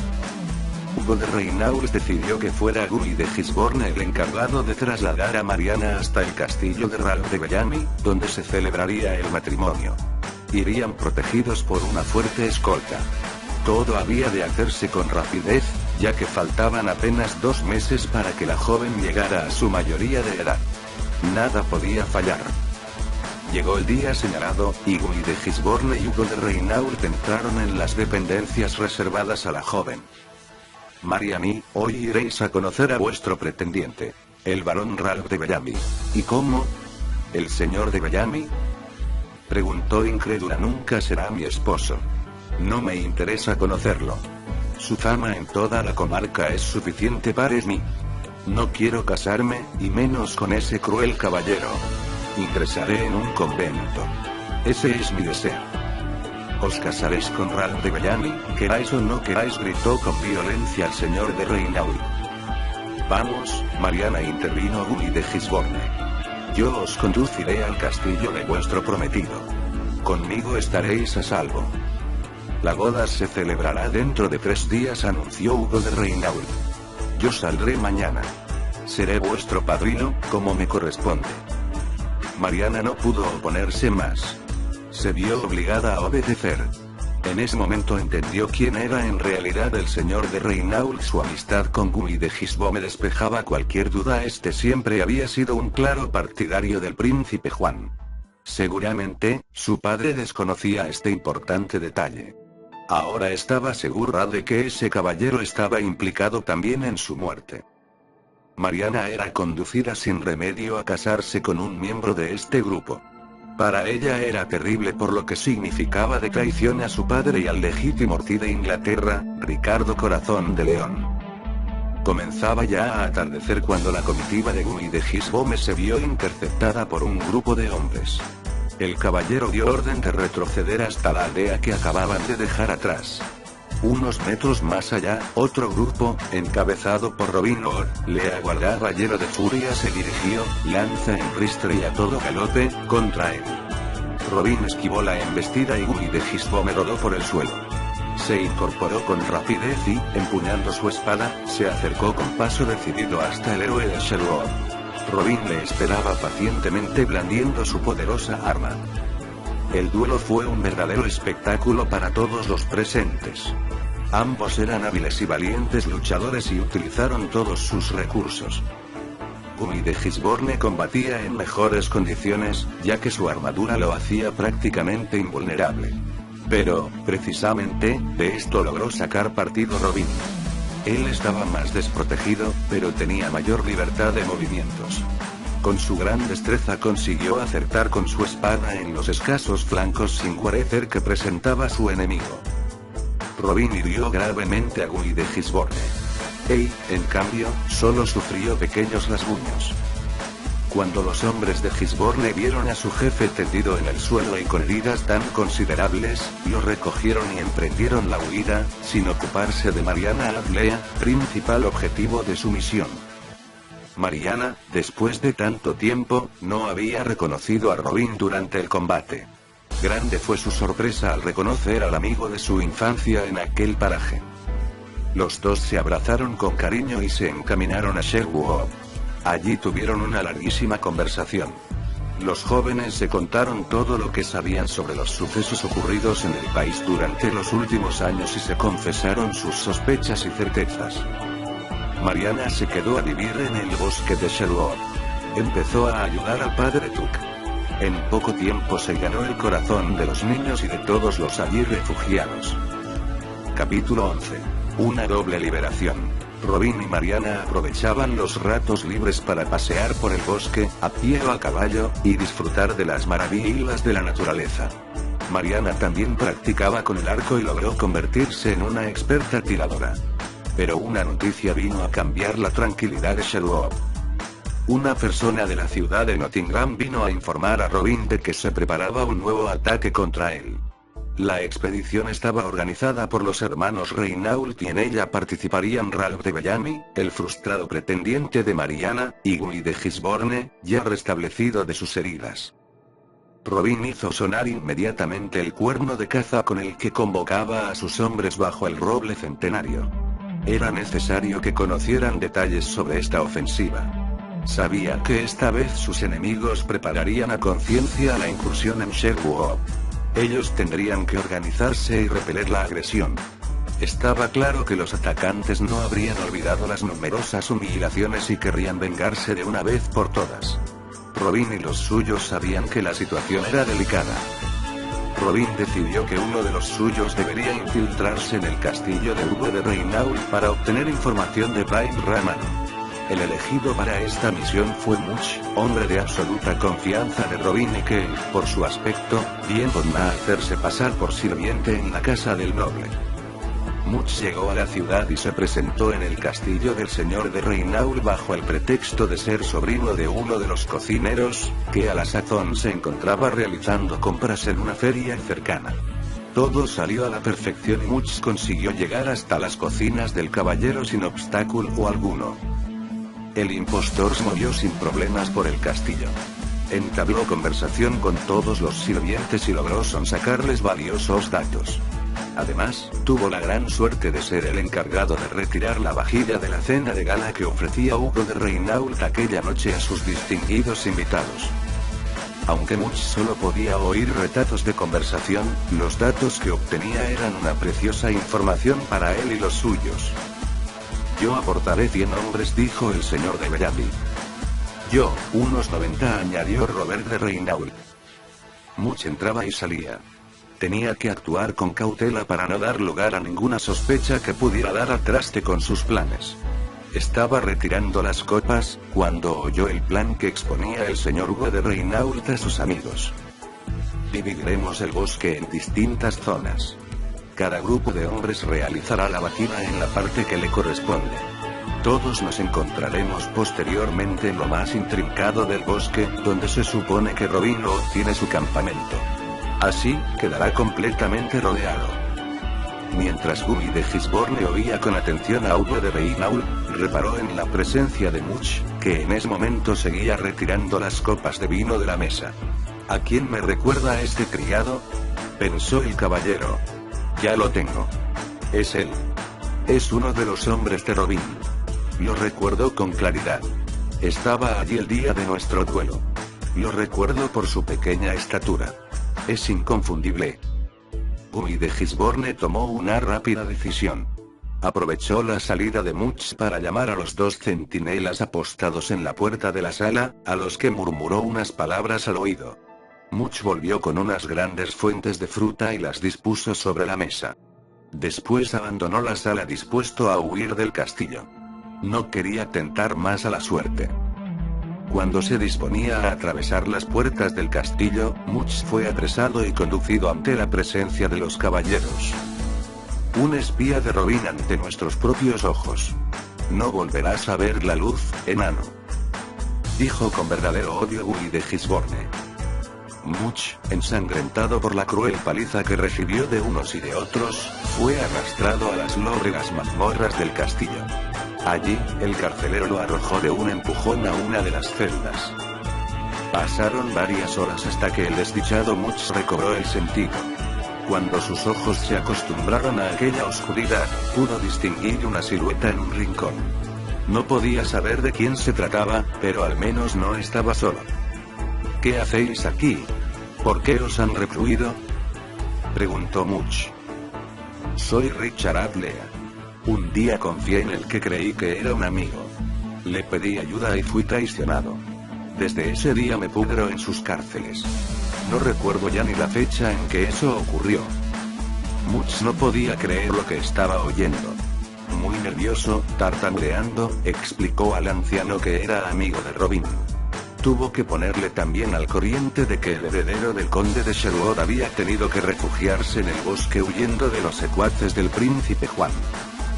Hugo de Reinault decidió que fuera Guy de Gisborne el encargado de trasladar a Mariana hasta el castillo de Ralph de Bellamy, donde se celebraría el matrimonio. Irían protegidos por una fuerte escolta. Todo había de hacerse con rapidez, ya que faltaban apenas 2 meses para que la joven llegara a su mayoría de edad. Nada podía fallar. Llegó el día señalado, y Guy de Gisborne y Hugo de Reinault entraron en las dependencias reservadas a la joven. Mariana, hoy iréis a conocer a vuestro pretendiente, el barón Ralph de Bellamy. ¿Y cómo? ¿El señor de Bellamy? Preguntó incrédula. Nunca será mi esposo. No me interesa conocerlo. Su fama en toda la comarca es suficiente para mí. No quiero casarme, y menos con ese cruel caballero. Ingresaré en un convento. Ese es mi deseo. Os casaréis con Ralph de Bellamy, queráis o no queráis, gritó con violencia el señor de Reinault. Vamos, Mariana, intervino Guy de Gisborne. Yo os conduciré al castillo de vuestro prometido. Conmigo estaréis a salvo. La boda se celebrará dentro de 3 días, anunció Hugo de Reinault. Yo saldré mañana. Seré vuestro padrino, como me corresponde. Mariana no pudo oponerse más. Se vio obligada a obedecer. En ese momento entendió quién era en realidad el señor de Reinault. Su amistad con Guy de Gisborne despejaba cualquier duda. Este siempre había sido un claro partidario del príncipe Juan. Seguramente, su padre desconocía este importante detalle. Ahora estaba segura de que ese caballero estaba implicado también en su muerte. Mariana era conducida sin remedio a casarse con un miembro de este grupo. Para ella era terrible por lo que significaba de traición a su padre y al legítimo rey de Inglaterra, Ricardo Corazón de León. Comenzaba ya a atardecer cuando la comitiva de Guy de Gisborne se vio interceptada por un grupo de hombres. El caballero dio orden de retroceder hasta la aldea que acababan de dejar atrás. Unos metros más allá, otro grupo, encabezado por Robin Hood, le aguardaba lleno de furia. Se dirigió, lanza en ristre y a todo galope, contra él. Robin esquivó la embestida y Guy de Gisborne rodó por el suelo. Se incorporó con rapidez y, empuñando su espada, se acercó con paso decidido hasta el héroe de Sherwood. Robin le esperaba pacientemente blandiendo su poderosa arma. El duelo fue un verdadero espectáculo para todos los presentes. Ambos eran hábiles y valientes luchadores y utilizaron todos sus recursos. Guy de Gisborne combatía en mejores condiciones, ya que su armadura lo hacía prácticamente invulnerable. Pero, precisamente, de esto logró sacar partido Robin. Él estaba más desprotegido, pero tenía mayor libertad de movimientos. Con su gran destreza consiguió acertar con su espada en los escasos flancos sin parecer que presentaba su enemigo. Robin hirió gravemente a Guy de Gisborne. En cambio, solo sufrió pequeños rasguños. Cuando los hombres de Gisborne vieron a su jefe tendido en el suelo y con heridas tan considerables, lo recogieron y emprendieron la huida, sin ocuparse de Mariana Adlea, principal objetivo de su misión. Mariana, después de tanto tiempo, no había reconocido a Robin durante el combate. Grande fue su sorpresa al reconocer al amigo de su infancia en aquel paraje. Los dos se abrazaron con cariño y se encaminaron a Sherwood. Allí tuvieron una larguísima conversación. Los jóvenes se contaron todo lo que sabían sobre los sucesos ocurridos en el país durante los últimos años y se confesaron sus sospechas y certezas. Mariana se quedó a vivir en el bosque de Sherwood. Empezó a ayudar al padre Tuck. En poco tiempo se ganó el corazón de los niños y de todos los allí refugiados. Capítulo 11. Una doble liberación. Robin y Mariana aprovechaban los ratos libres para pasear por el bosque, a pie o a caballo, y disfrutar de las maravillas de la naturaleza. Mariana también practicaba con el arco y logró convertirse en una experta tiradora. Pero una noticia vino a cambiar la tranquilidad de Sherwood. Una persona de la ciudad de Nottingham vino a informar a Robin de que se preparaba un nuevo ataque contra él. La expedición estaba organizada por los hermanos Reinault y en ella participarían Ralph de Bellamy, el frustrado pretendiente de Mariana, y Guy de Gisborne, ya restablecido de sus heridas. Robin hizo sonar inmediatamente el cuerno de caza con el que convocaba a sus hombres bajo el roble centenario. Era necesario que conocieran detalles sobre esta ofensiva. Sabía que esta vez sus enemigos prepararían a conciencia la incursión en Sherwood. Ellos tendrían que organizarse y repeler la agresión. Estaba claro que los atacantes no habrían olvidado las numerosas humillaciones y querrían vengarse de una vez por todas. Robin y los suyos sabían que la situación era delicada. Robin decidió que uno de los suyos debería infiltrarse en el castillo de Hugo de Reinault para obtener información de Brian Raman. El elegido para esta misión fue Much, hombre de absoluta confianza de Robin y que, por su aspecto, bien podía hacerse pasar por sirviente en la casa del noble. Much llegó a la ciudad y se presentó en el castillo del señor de Reinault bajo el pretexto de ser sobrino de uno de los cocineros, que a la sazón se encontraba realizando compras en una feria cercana. Todo salió a la perfección y Much consiguió llegar hasta las cocinas del caballero sin obstáculo alguno. El impostor se movió sin problemas por el castillo. Entabló conversación con todos los sirvientes y logró sonsacarles valiosos datos. Además, tuvo la gran suerte de ser el encargado de retirar la vajilla de la cena de gala que ofrecía Hugo de Reinault aquella noche a sus distinguidos invitados. Aunque Much solo podía oír retazos de conversación, los datos que obtenía eran una preciosa información para él y los suyos. Yo aportaré 100 hombres, dijo el señor de Bellamy. Yo, unos 90, añadió Robert de Reinault. Much entraba y salía. Tenía que actuar con cautela para no dar lugar a ninguna sospecha que pudiera dar al traste con sus planes. Estaba retirando las copas, cuando oyó el plan que exponía el señor Hugo de Reinault a sus amigos. Dividiremos el bosque en distintas zonas. Cada grupo de hombres realizará la batida en la parte que le corresponde. Todos nos encontraremos posteriormente en lo más intrincado del bosque, donde se supone que Robin Hood tiene su campamento. Así, quedará completamente rodeado. Mientras Guy de Gisborne oía con atención a Hugo de Reinault, reparó en la presencia de Much, que en ese momento seguía retirando las copas de vino de la mesa. ¿A quién me recuerda este criado?, pensó el caballero. Ya lo tengo. Es él. Es uno de los hombres de Robin. Lo recuerdo con claridad. Estaba allí el día de nuestro duelo. Lo recuerdo por su pequeña estatura. Es inconfundible. Guy de Gisborne tomó una rápida decisión. Aprovechó la salida de Much para llamar a los dos centinelas apostados en la puerta de la sala, a los que murmuró unas palabras al oído. Much volvió con unas grandes fuentes de fruta y las dispuso sobre la mesa. Después abandonó la sala dispuesto a huir del castillo. No quería tentar más a la suerte. Cuando se disponía a atravesar las puertas del castillo, Much fue apresado y conducido ante la presencia de los caballeros. Un espía de Robin ante nuestros propios ojos. No volverás a ver la luz, enano, dijo con verdadero odio Guy de Gisborne. Much, ensangrentado por la cruel paliza que recibió de unos y de otros, fue arrastrado a las lóbregas mazmorras del castillo. Allí, el carcelero lo arrojó de un empujón a una de las celdas. Pasaron varias horas hasta que el desdichado Much recobró el sentido. Cuando sus ojos se acostumbraron a aquella oscuridad, pudo distinguir una silueta en un rincón. No podía saber de quién se trataba, pero al menos no estaba solo. ¿Qué hacéis aquí? ¿Por qué os han recluido?, preguntó Much. Soy Richard Adlea. Un día confié en el que creí que era un amigo. Le pedí ayuda y fui traicionado. Desde ese día me pudro en sus cárceles. No recuerdo ya ni la fecha en que eso ocurrió. Much no podía creer lo que estaba oyendo. Muy nervioso, tartamudeando, explicó al anciano que era amigo de Robin. Tuvo que ponerle también al corriente de que el heredero del conde de Sherwood había tenido que refugiarse en el bosque huyendo de los secuaces del príncipe Juan.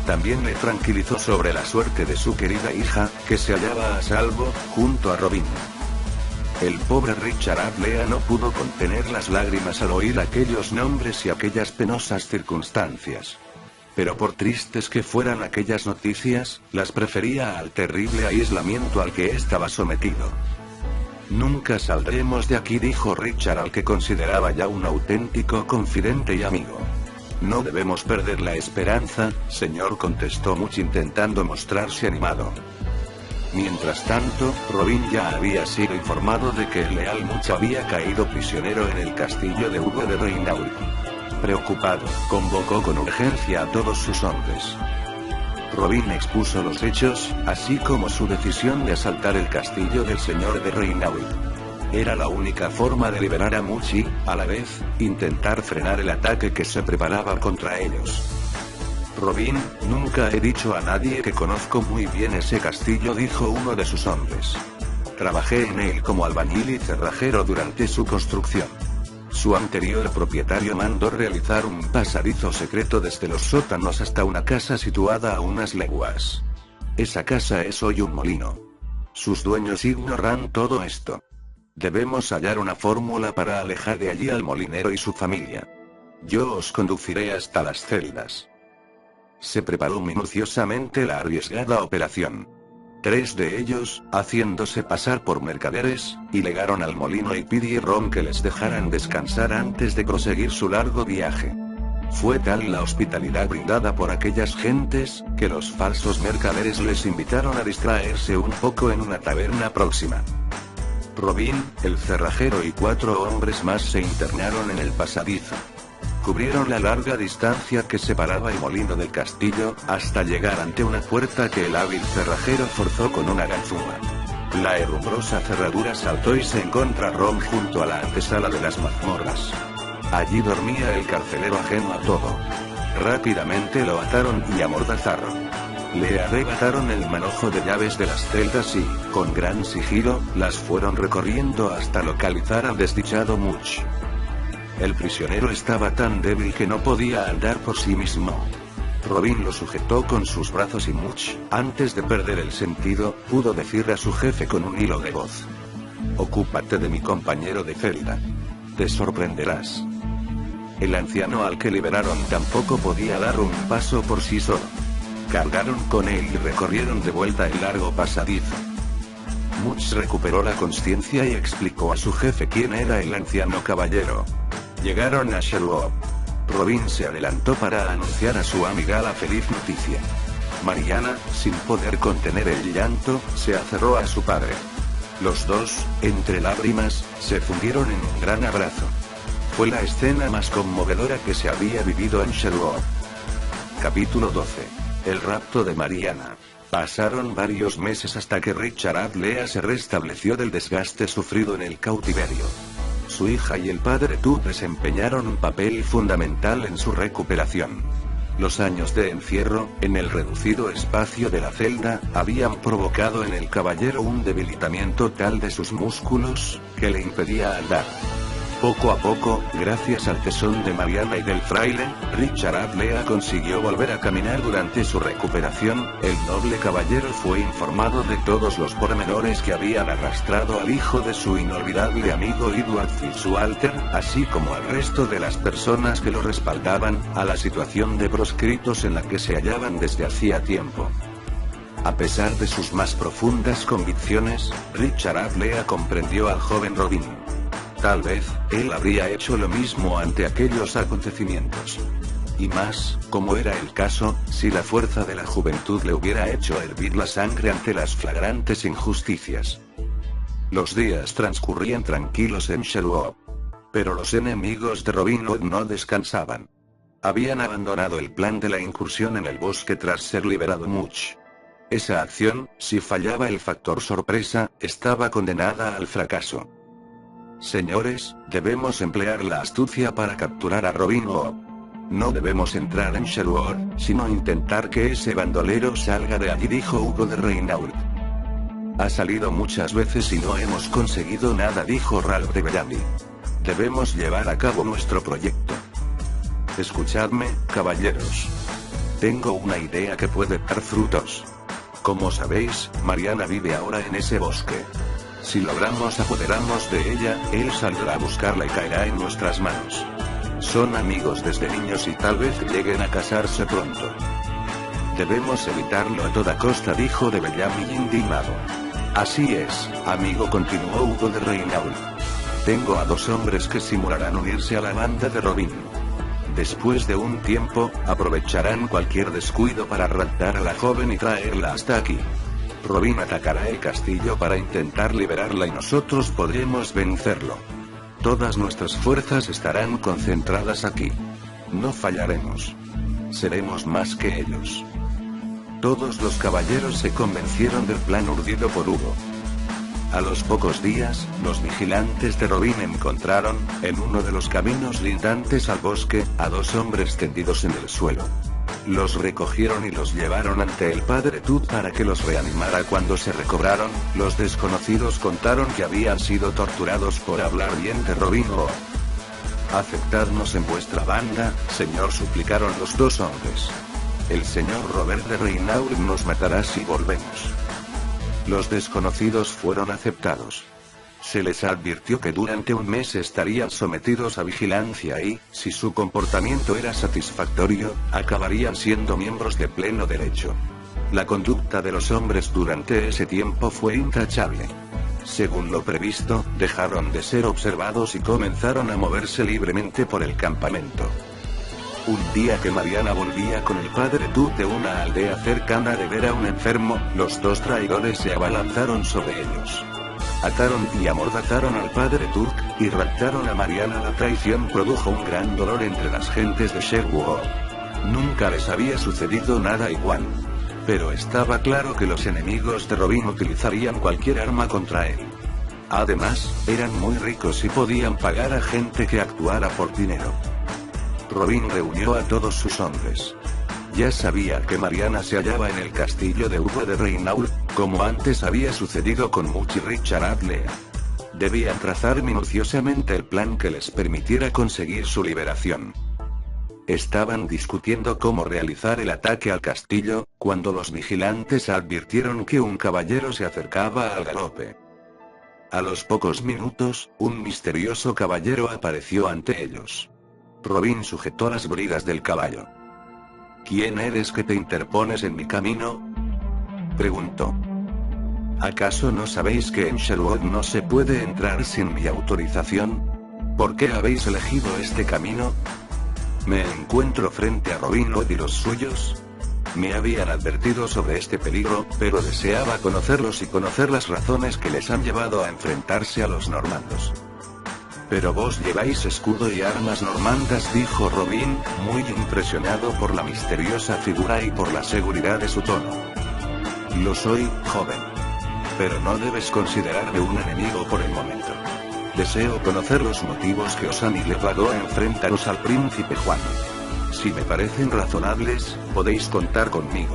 También le tranquilizó sobre la suerte de su querida hija, que se hallaba a salvo, junto a Robin. El pobre Richard Adlea no pudo contener las lágrimas al oír aquellos nombres y aquellas penosas circunstancias. Pero por tristes que fueran aquellas noticias, las prefería al terrible aislamiento al que estaba sometido. Nunca saldremos de aquí, dijo Richard al que consideraba ya un auténtico confidente y amigo. No debemos perder la esperanza, señor, contestó Much intentando mostrarse animado. Mientras tanto, Robin ya había sido informado de que el leal Much había caído prisionero en el castillo de Hugo de Reinault. Preocupado, convocó con urgencia a todos sus hombres. Robin expuso los hechos, así como su decisión de asaltar el castillo del señor de Reinault. Era la única forma de liberar a Much y, a la vez, intentar frenar el ataque que se preparaba contra ellos. Robin, nunca he dicho a nadie que conozco muy bien ese castillo, dijo uno de sus hombres. Trabajé en él como albañil y cerrajero durante su construcción. Su anterior propietario mandó realizar un pasadizo secreto desde los sótanos hasta una casa situada a unas leguas. Esa casa es hoy un molino. Sus dueños ignoran todo esto. Debemos hallar una fórmula para alejar de allí al molinero y su familia. Yo os conduciré hasta las celdas. Se preparó minuciosamente la arriesgada operación. 3 de ellos, haciéndose pasar por mercaderes, llegaron al molino y pidieron que les dejaran descansar antes de proseguir su largo viaje. Fue tal la hospitalidad brindada por aquellas gentes, que los falsos mercaderes les invitaron a distraerse un poco en una taberna próxima. Robin, el cerrajero y 4 hombres más se internaron en el pasadizo. Cubrieron la larga distancia que separaba el molino del castillo, hasta llegar ante una puerta que el hábil cerrajero forzó con una ganzúa. La herrumbrosa cerradura saltó y se encontraron junto a la antesala de las mazmorras. Allí dormía el carcelero ajeno a todo. Rápidamente lo ataron y amordazaron. Le arrebataron el manojo de llaves de las celdas y, con gran sigilo, las fueron recorriendo hasta localizar al desdichado Much. El prisionero estaba tan débil que no podía andar por sí mismo. Robin lo sujetó con sus brazos y Much, antes de perder el sentido, pudo decir a su jefe con un hilo de voz: «Ocúpate de mi compañero de celda. Te sorprenderás». El anciano al que liberaron tampoco podía dar un paso por sí solo. Cargaron con él y recorrieron de vuelta el largo pasadizo. Much recuperó la conciencia y explicó a su jefe quién era el anciano caballero. Llegaron a Sherwood. Robin se adelantó para anunciar a su amiga la feliz noticia. Mariana, sin poder contener el llanto, se aferró a su padre. Los dos, entre lágrimas, se fundieron en un gran abrazo. Fue la escena más conmovedora que se había vivido en Sherwood. Capítulo 12. El rapto de Mariana. Pasaron varios meses hasta que Richard Adlea se restableció del desgaste sufrido en el cautiverio. Su hija y el padre Tut desempeñaron un papel fundamental en su recuperación. Los años de encierro, en el reducido espacio de la celda, habían provocado en el caballero un debilitamiento tal de sus músculos, que le impedía andar. Poco a poco, gracias al tesón de Mariana y del fraile, Richard Adlea consiguió volver a caminar. Durante su recuperación, el noble caballero fue informado de todos los pormenores que habían arrastrado al hijo de su inolvidable amigo Edward Fitzwalter, así como al resto de las personas que lo respaldaban, a la situación de proscritos en la que se hallaban desde hacía tiempo. A pesar de sus más profundas convicciones, Richard Adlea comprendió al joven Robin. Tal vez, él habría hecho lo mismo ante aquellos acontecimientos. Y más, como era el caso, si la fuerza de la juventud le hubiera hecho hervir la sangre ante las flagrantes injusticias. Los días transcurrían tranquilos en Sherwood. Pero los enemigos de Robin Hood no descansaban. Habían abandonado el plan de la incursión en el bosque tras ser liberado Much. Esa acción, si fallaba el factor sorpresa, estaba condenada al fracaso. Señores, debemos emplear la astucia para capturar a Robin Hood. No debemos entrar en Sherwood, sino intentar que ese bandolero salga de allí, dijo Hugo de Reinault. Ha salido muchas veces y no hemos conseguido nada, dijo Ralph de Bellamy. Debemos llevar a cabo nuestro proyecto. Escuchadme, caballeros. Tengo una idea que puede dar frutos. Como sabéis, Mariana vive ahora en ese bosque. Si logramos apoderarnos de ella, él saldrá a buscarla y caerá en nuestras manos. Son amigos desde niños y tal vez lleguen a casarse pronto. Debemos evitarlo a toda costa, dijo de Bellamy indignado. Así es, amigo, continuó Hugo de Reinault. Tengo a 2 hombres que simularán unirse a la banda de Robin. Después de un tiempo, aprovecharán cualquier descuido para raptar a la joven y traerla hasta aquí. Robin atacará el castillo para intentar liberarla y nosotros podremos vencerlo. Todas nuestras fuerzas estarán concentradas aquí. No fallaremos. Seremos más que ellos. Todos los caballeros se convencieron del plan urdido por Hugo. A los pocos días, los vigilantes de Robin encontraron, en uno de los caminos lindantes al bosque, a 2 hombres tendidos en el suelo. Los recogieron y los llevaron ante el padre Tut para que los reanimara. Cuando se recobraron, los desconocidos contaron que habían sido torturados por hablar bien de Robin Hood. Aceptadnos en vuestra banda, señor, suplicaron los 2 hombres. El señor Robert de Reinault nos matará si volvemos. Los desconocidos fueron aceptados. Se les advirtió que durante un mes estarían sometidos a vigilancia y, si su comportamiento era satisfactorio, acabarían siendo miembros de pleno derecho. La conducta de los hombres durante ese tiempo fue intachable. Según lo previsto, dejaron de ser observados y comenzaron a moverse libremente por el campamento. Un día que Mariana volvía con el padre Tut de una aldea cercana de ver a un enfermo, los 2 traidores se abalanzaron sobre ellos. Ataron y amordazaron al padre Turk, y raptaron a Mariana. La traición produjo un gran dolor entre las gentes de Sherwood. Nunca les había sucedido nada igual. Pero estaba claro que los enemigos de Robin utilizarían cualquier arma contra él. Además, eran muy ricos y podían pagar a gente que actuara por dinero. Robin reunió a todos sus hombres. Ya sabía que Mariana se hallaba en el castillo de Hugo de Reinault, como antes había sucedido con Much y Richard Adlea. Debían trazar minuciosamente el plan que les permitiera conseguir su liberación. Estaban discutiendo cómo realizar el ataque al castillo, cuando los vigilantes advirtieron que un caballero se acercaba al galope. A los pocos minutos, un misterioso caballero apareció ante ellos. Robin sujetó las bridas del caballo. ¿Quién eres que te interpones en mi camino?, preguntó. ¿Acaso no sabéis que en Sherwood no se puede entrar sin mi autorización? ¿Por qué habéis elegido este camino? Me encuentro frente a Robin Hood y los suyos. Me habían advertido sobre este peligro, pero deseaba conocerlos y conocer las razones que les han llevado a enfrentarse a los normandos. Pero vos lleváis escudo y armas normandas, dijo Robin, muy impresionado por la misteriosa figura y por la seguridad de su tono. Lo soy, joven. Pero no debes considerarme un enemigo por el momento. Deseo conocer los motivos que os han llevado a enfrentaros al príncipe Juan. Si me parecen razonables, podéis contar conmigo.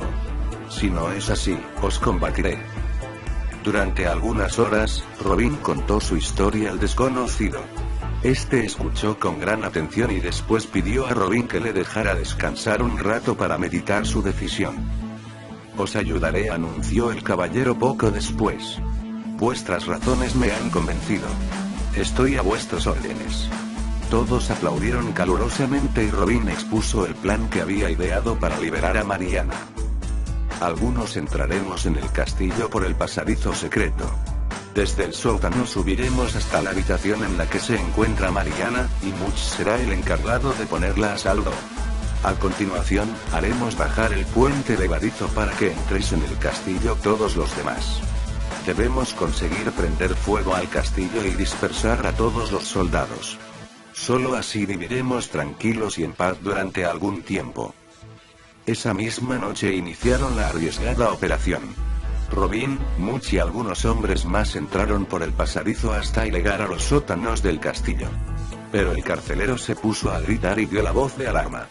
Si no es así, os combatiré. Durante algunas horas, Robin contó su historia al desconocido. Este escuchó con gran atención y después pidió a Robin que le dejara descansar un rato para meditar su decisión. Os ayudaré, anunció el caballero poco después. Vuestras razones me han convencido. Estoy a vuestras órdenes. Todos aplaudieron calurosamente y Robin expuso el plan que había ideado para liberar a Mariana. Algunos entraremos en el castillo por el pasadizo secreto. Desde el sótano subiremos hasta la habitación en la que se encuentra Mariana, y Much será el encargado de ponerla a salvo. A continuación, haremos bajar el puente levadizo para que entréis en el castillo todos los demás. Debemos conseguir prender fuego al castillo y dispersar a todos los soldados. Solo así viviremos tranquilos y en paz durante algún tiempo. Esa misma noche iniciaron la arriesgada operación. Robin, Much y algunos hombres más entraron por el pasadizo hasta llegar a los sótanos del castillo. Pero el carcelero se puso a gritar y dio la voz de alarma.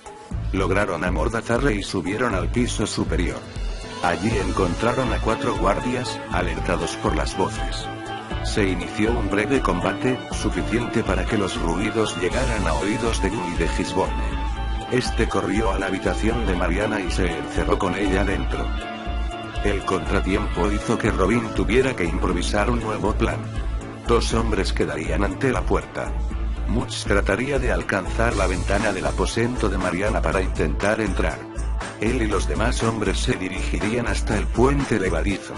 Lograron amordazarle y subieron al piso superior. Allí encontraron a 4 guardias, alertados por las voces. Se inició un breve combate, suficiente para que los ruidos llegaran a oídos de Guy de Gisborne. Este corrió a la habitación de Mariana y se encerró con ella dentro. El contratiempo hizo que Robin tuviera que improvisar un nuevo plan. 2 hombres quedarían ante la puerta. Much trataría de alcanzar la ventana del aposento de Mariana para intentar entrar. Él y los demás hombres se dirigirían hasta el puente levadizo.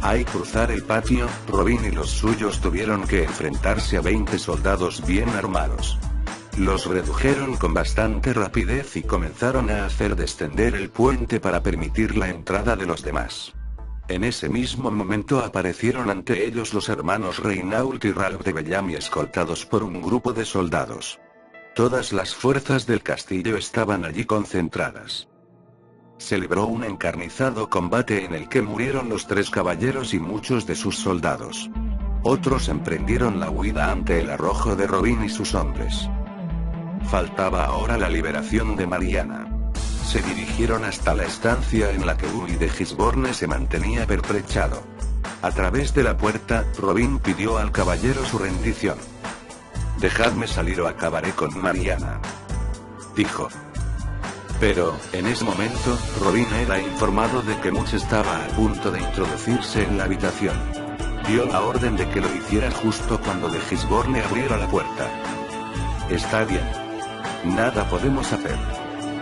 Al cruzar el patio, Robin y los suyos tuvieron que enfrentarse a 20 soldados bien armados. Los redujeron con bastante rapidez y comenzaron a hacer descender el puente para permitir la entrada de los demás. En ese mismo momento aparecieron ante ellos los hermanos Reinault y Ralph de Bellamy escoltados por un grupo de soldados. Todas las fuerzas del castillo estaban allí concentradas. Se libró un encarnizado combate en el que murieron los 3 caballeros y muchos de sus soldados. Otros emprendieron la huida ante el arrojo de Robin y sus hombres. Faltaba ahora la liberación de Mariana. Se dirigieron hasta la estancia en la que Guy de Gisborne se mantenía pertrechado. A través de la puerta, Robin pidió al caballero su rendición. «Dejadme salir o acabaré con Mariana», dijo. Pero, en ese momento, Robin era informado de que Much estaba a punto de introducirse en la habitación. Dio la orden de que lo hiciera justo cuando de Gisborne abriera la puerta. «Está bien. Nada podemos hacer.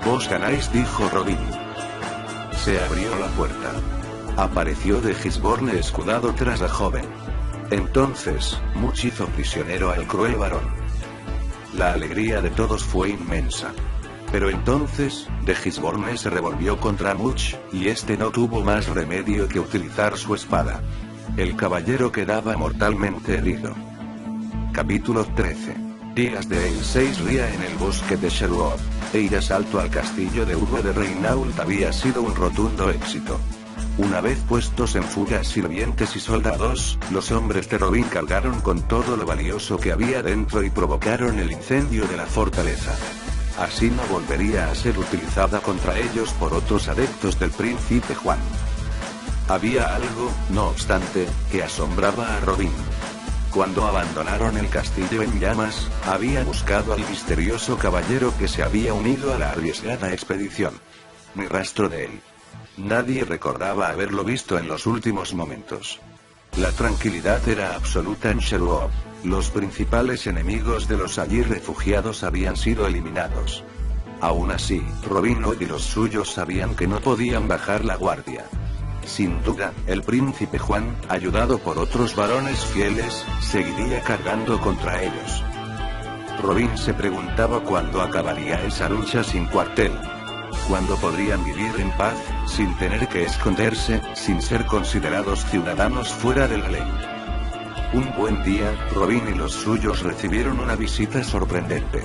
Vos ganáis», dijo Robin. Se abrió la puerta. Apareció de Gisborne escudado tras la joven. Entonces, Much hizo prisionero al cruel varón. La alegría de todos fue inmensa. Pero entonces, de Gisborne se revolvió contra Much, y este no tuvo más remedio que utilizar su espada. El caballero quedaba mortalmente herido. Capítulo 13. Días de Ailseis ría en el bosque de Sherwood. El asalto al castillo de Hugo de Reinault había sido un rotundo éxito. Una vez puestos en fuga sirvientes y soldados, los hombres de Robin cargaron con todo lo valioso que había dentro y provocaron el incendio de la fortaleza. Así no volvería a ser utilizada contra ellos por otros adeptos del príncipe Juan. Había algo, no obstante, que asombraba a Robin. Cuando abandonaron el castillo en llamas, había buscado al misterioso caballero que se había unido a la arriesgada expedición. Ni rastro de él. Nadie recordaba haberlo visto en los últimos momentos. La tranquilidad era absoluta en Sherwood. Los principales enemigos de los allí refugiados habían sido eliminados. Aún así, Robin Hood y los suyos sabían que no podían bajar la guardia. Sin duda, el príncipe Juan, ayudado por otros varones fieles, seguiría cargando contra ellos. Robin se preguntaba cuándo acabaría esa lucha sin cuartel. Cuándo podrían vivir en paz, sin tener que esconderse, sin ser considerados ciudadanos fuera de la ley. Un buen día, Robin y los suyos recibieron una visita sorprendente.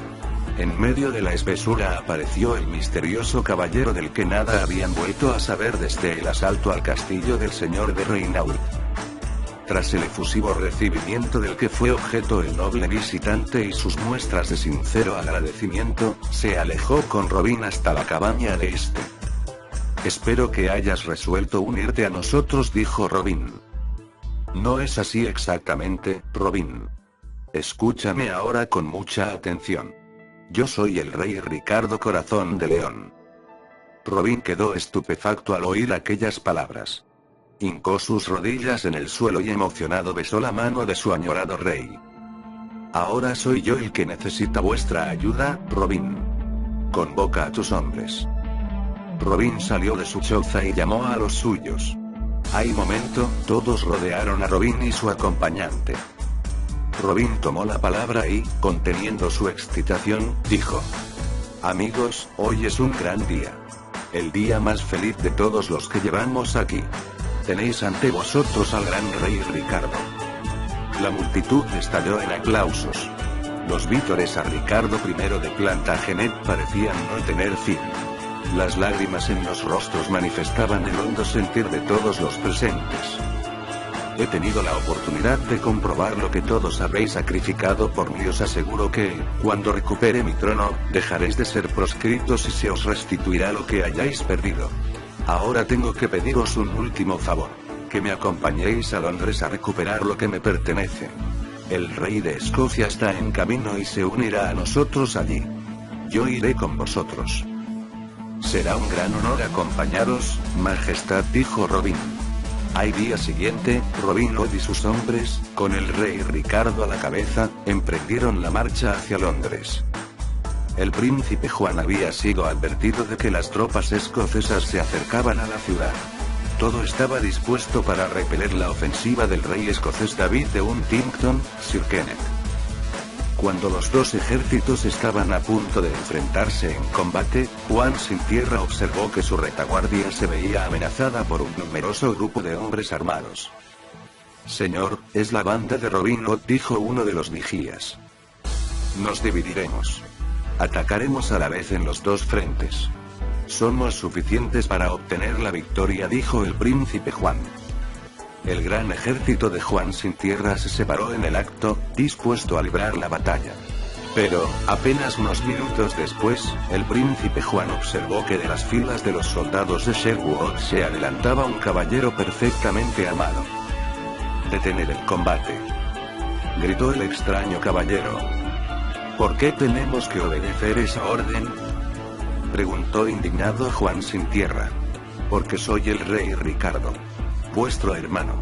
En medio de la espesura apareció el misterioso caballero del que nada habían vuelto a saber desde el asalto al castillo del señor de Reinault. Tras el efusivo recibimiento del que fue objeto el noble visitante y sus muestras de sincero agradecimiento, se alejó con Robin hasta la cabaña de este. «Espero que hayas resuelto unirte a nosotros», dijo Robin. «No es así exactamente, Robin. Escúchame ahora con mucha atención. Yo soy el rey Ricardo Corazón de León». Robin quedó estupefacto al oír aquellas palabras. Hincó sus rodillas en el suelo y emocionado besó la mano de su añorado rey. «Ahora soy yo el que necesita vuestra ayuda, Robin. Convoca a tus hombres». Robin salió de su choza y llamó a los suyos. Al momento, todos rodearon a Robin y su acompañante. Robin tomó la palabra y, conteniendo su excitación, dijo: «Amigos, hoy es un gran día. El día más feliz de todos los que llevamos aquí. Tenéis ante vosotros al gran rey Ricardo». La multitud estalló en aplausos. Los vítores a Ricardo I de Plantagenet parecían no tener fin. Las lágrimas en los rostros manifestaban el hondo sentir de todos los presentes. «He tenido la oportunidad de comprobar lo que todos habéis sacrificado por mí. Os aseguro que, cuando recupere mi trono, dejaréis de ser proscritos y se os restituirá lo que hayáis perdido. Ahora tengo que pediros un último favor: que me acompañéis a Londres a recuperar lo que me pertenece. El rey de Escocia está en camino y se unirá a nosotros allí. Yo iré con vosotros». «Será un gran honor acompañaros, Majestad», dijo Robin. Al día siguiente, Robin Hood y sus hombres, con el rey Ricardo a la cabeza, emprendieron la marcha hacia Londres. El príncipe Juan había sido advertido de que las tropas escocesas se acercaban a la ciudad. Todo estaba dispuesto para repeler la ofensiva del rey escocés David de Huntington, Sir Kenneth. Cuando los dos ejércitos estaban a punto de enfrentarse en combate, Juan Sin Tierra observó que su retaguardia se veía amenazada por un numeroso grupo de hombres armados. «Señor, es la banda de Robin Hood», dijo uno de los vigías. «Nos dividiremos. Atacaremos a la vez en los dos frentes. Somos suficientes para obtener la victoria», dijo el príncipe Juan. El gran ejército de Juan Sin Tierra se separó en el acto, dispuesto a librar la batalla. Pero, apenas unos minutos después, el príncipe Juan observó que de las filas de los soldados de Sherwood se adelantaba un caballero perfectamente armado. «Detener el combate», gritó el extraño caballero. «¿Por qué tenemos que obedecer esa orden?», preguntó indignado Juan Sin Tierra. «Porque soy el rey Ricardo, vuestro hermano».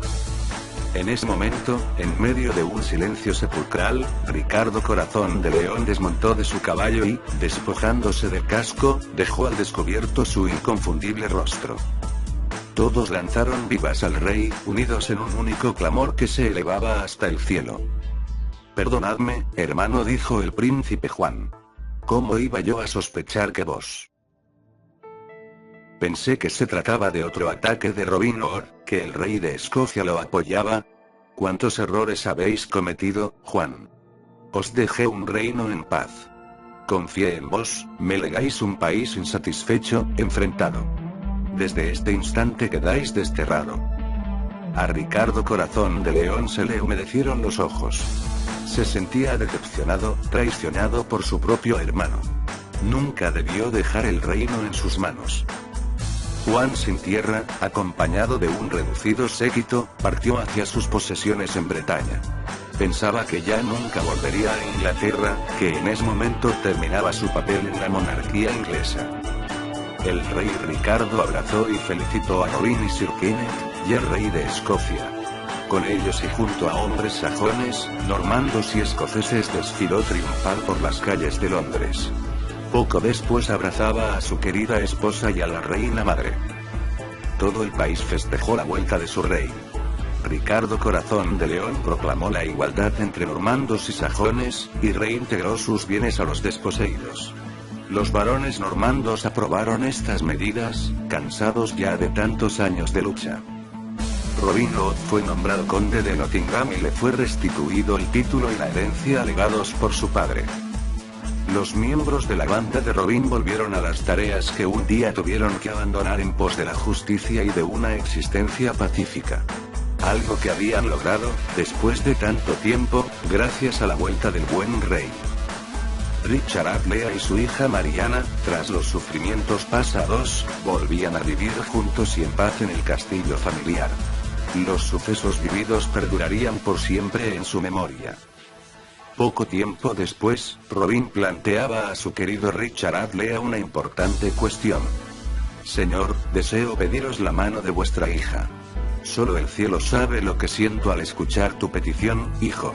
En ese momento, en medio de un silencio sepulcral, Ricardo Corazón de León desmontó de su caballo y, despojándose del casco, dejó al descubierto su inconfundible rostro. Todos lanzaron vivas al rey, unidos en un único clamor que se elevaba hasta el cielo. «Perdonadme, hermano», dijo el príncipe Juan. «¿Cómo iba yo a sospechar que vos...? Pensé que se trataba de otro ataque de Robin Hood, que el rey de Escocia lo apoyaba. ¿Cuántos errores habéis cometido, Juan? Os dejé un reino en paz. Confié en vos, me legáis un país insatisfecho, enfrentado. Desde este instante quedáis desterrado». A Ricardo Corazón de León se le humedecieron los ojos. Se sentía decepcionado, traicionado por su propio hermano. Nunca debió dejar el reino en sus manos. Juan Sin Tierra, acompañado de un reducido séquito, partió hacia sus posesiones en Bretaña. Pensaba que ya nunca volvería a Inglaterra, que en ese momento terminaba su papel en la monarquía inglesa. El rey Ricardo abrazó y felicitó a Robin y Sir Kenneth, y el rey de Escocia. Con ellos y junto a hombres sajones, normandos y escoceses desfiló triunfal por las calles de Londres. Poco después abrazaba a su querida esposa y a la reina madre. Todo el país festejó la vuelta de su rey. Ricardo Corazón de León proclamó la igualdad entre normandos y sajones, y reintegró sus bienes a los desposeídos. Los varones normandos aprobaron estas medidas, cansados ya de tantos años de lucha. Robin Hood fue nombrado conde de Nottingham y le fue restituido el título y la herencia legados por su padre. Los miembros de la banda de Robin volvieron a las tareas que un día tuvieron que abandonar en pos de la justicia y de una existencia pacífica. Algo que habían logrado, después de tanto tiempo, gracias a la vuelta del buen rey. Richard Atlea y su hija Mariana, tras los sufrimientos pasados, volvían a vivir juntos y en paz en el castillo familiar. Los sucesos vividos perdurarían por siempre en su memoria. Poco tiempo después, Robin planteaba a su querido Richard Atlea una importante cuestión. Señor, deseo pediros la mano de vuestra hija. Solo el cielo sabe lo que siento al escuchar tu petición, hijo.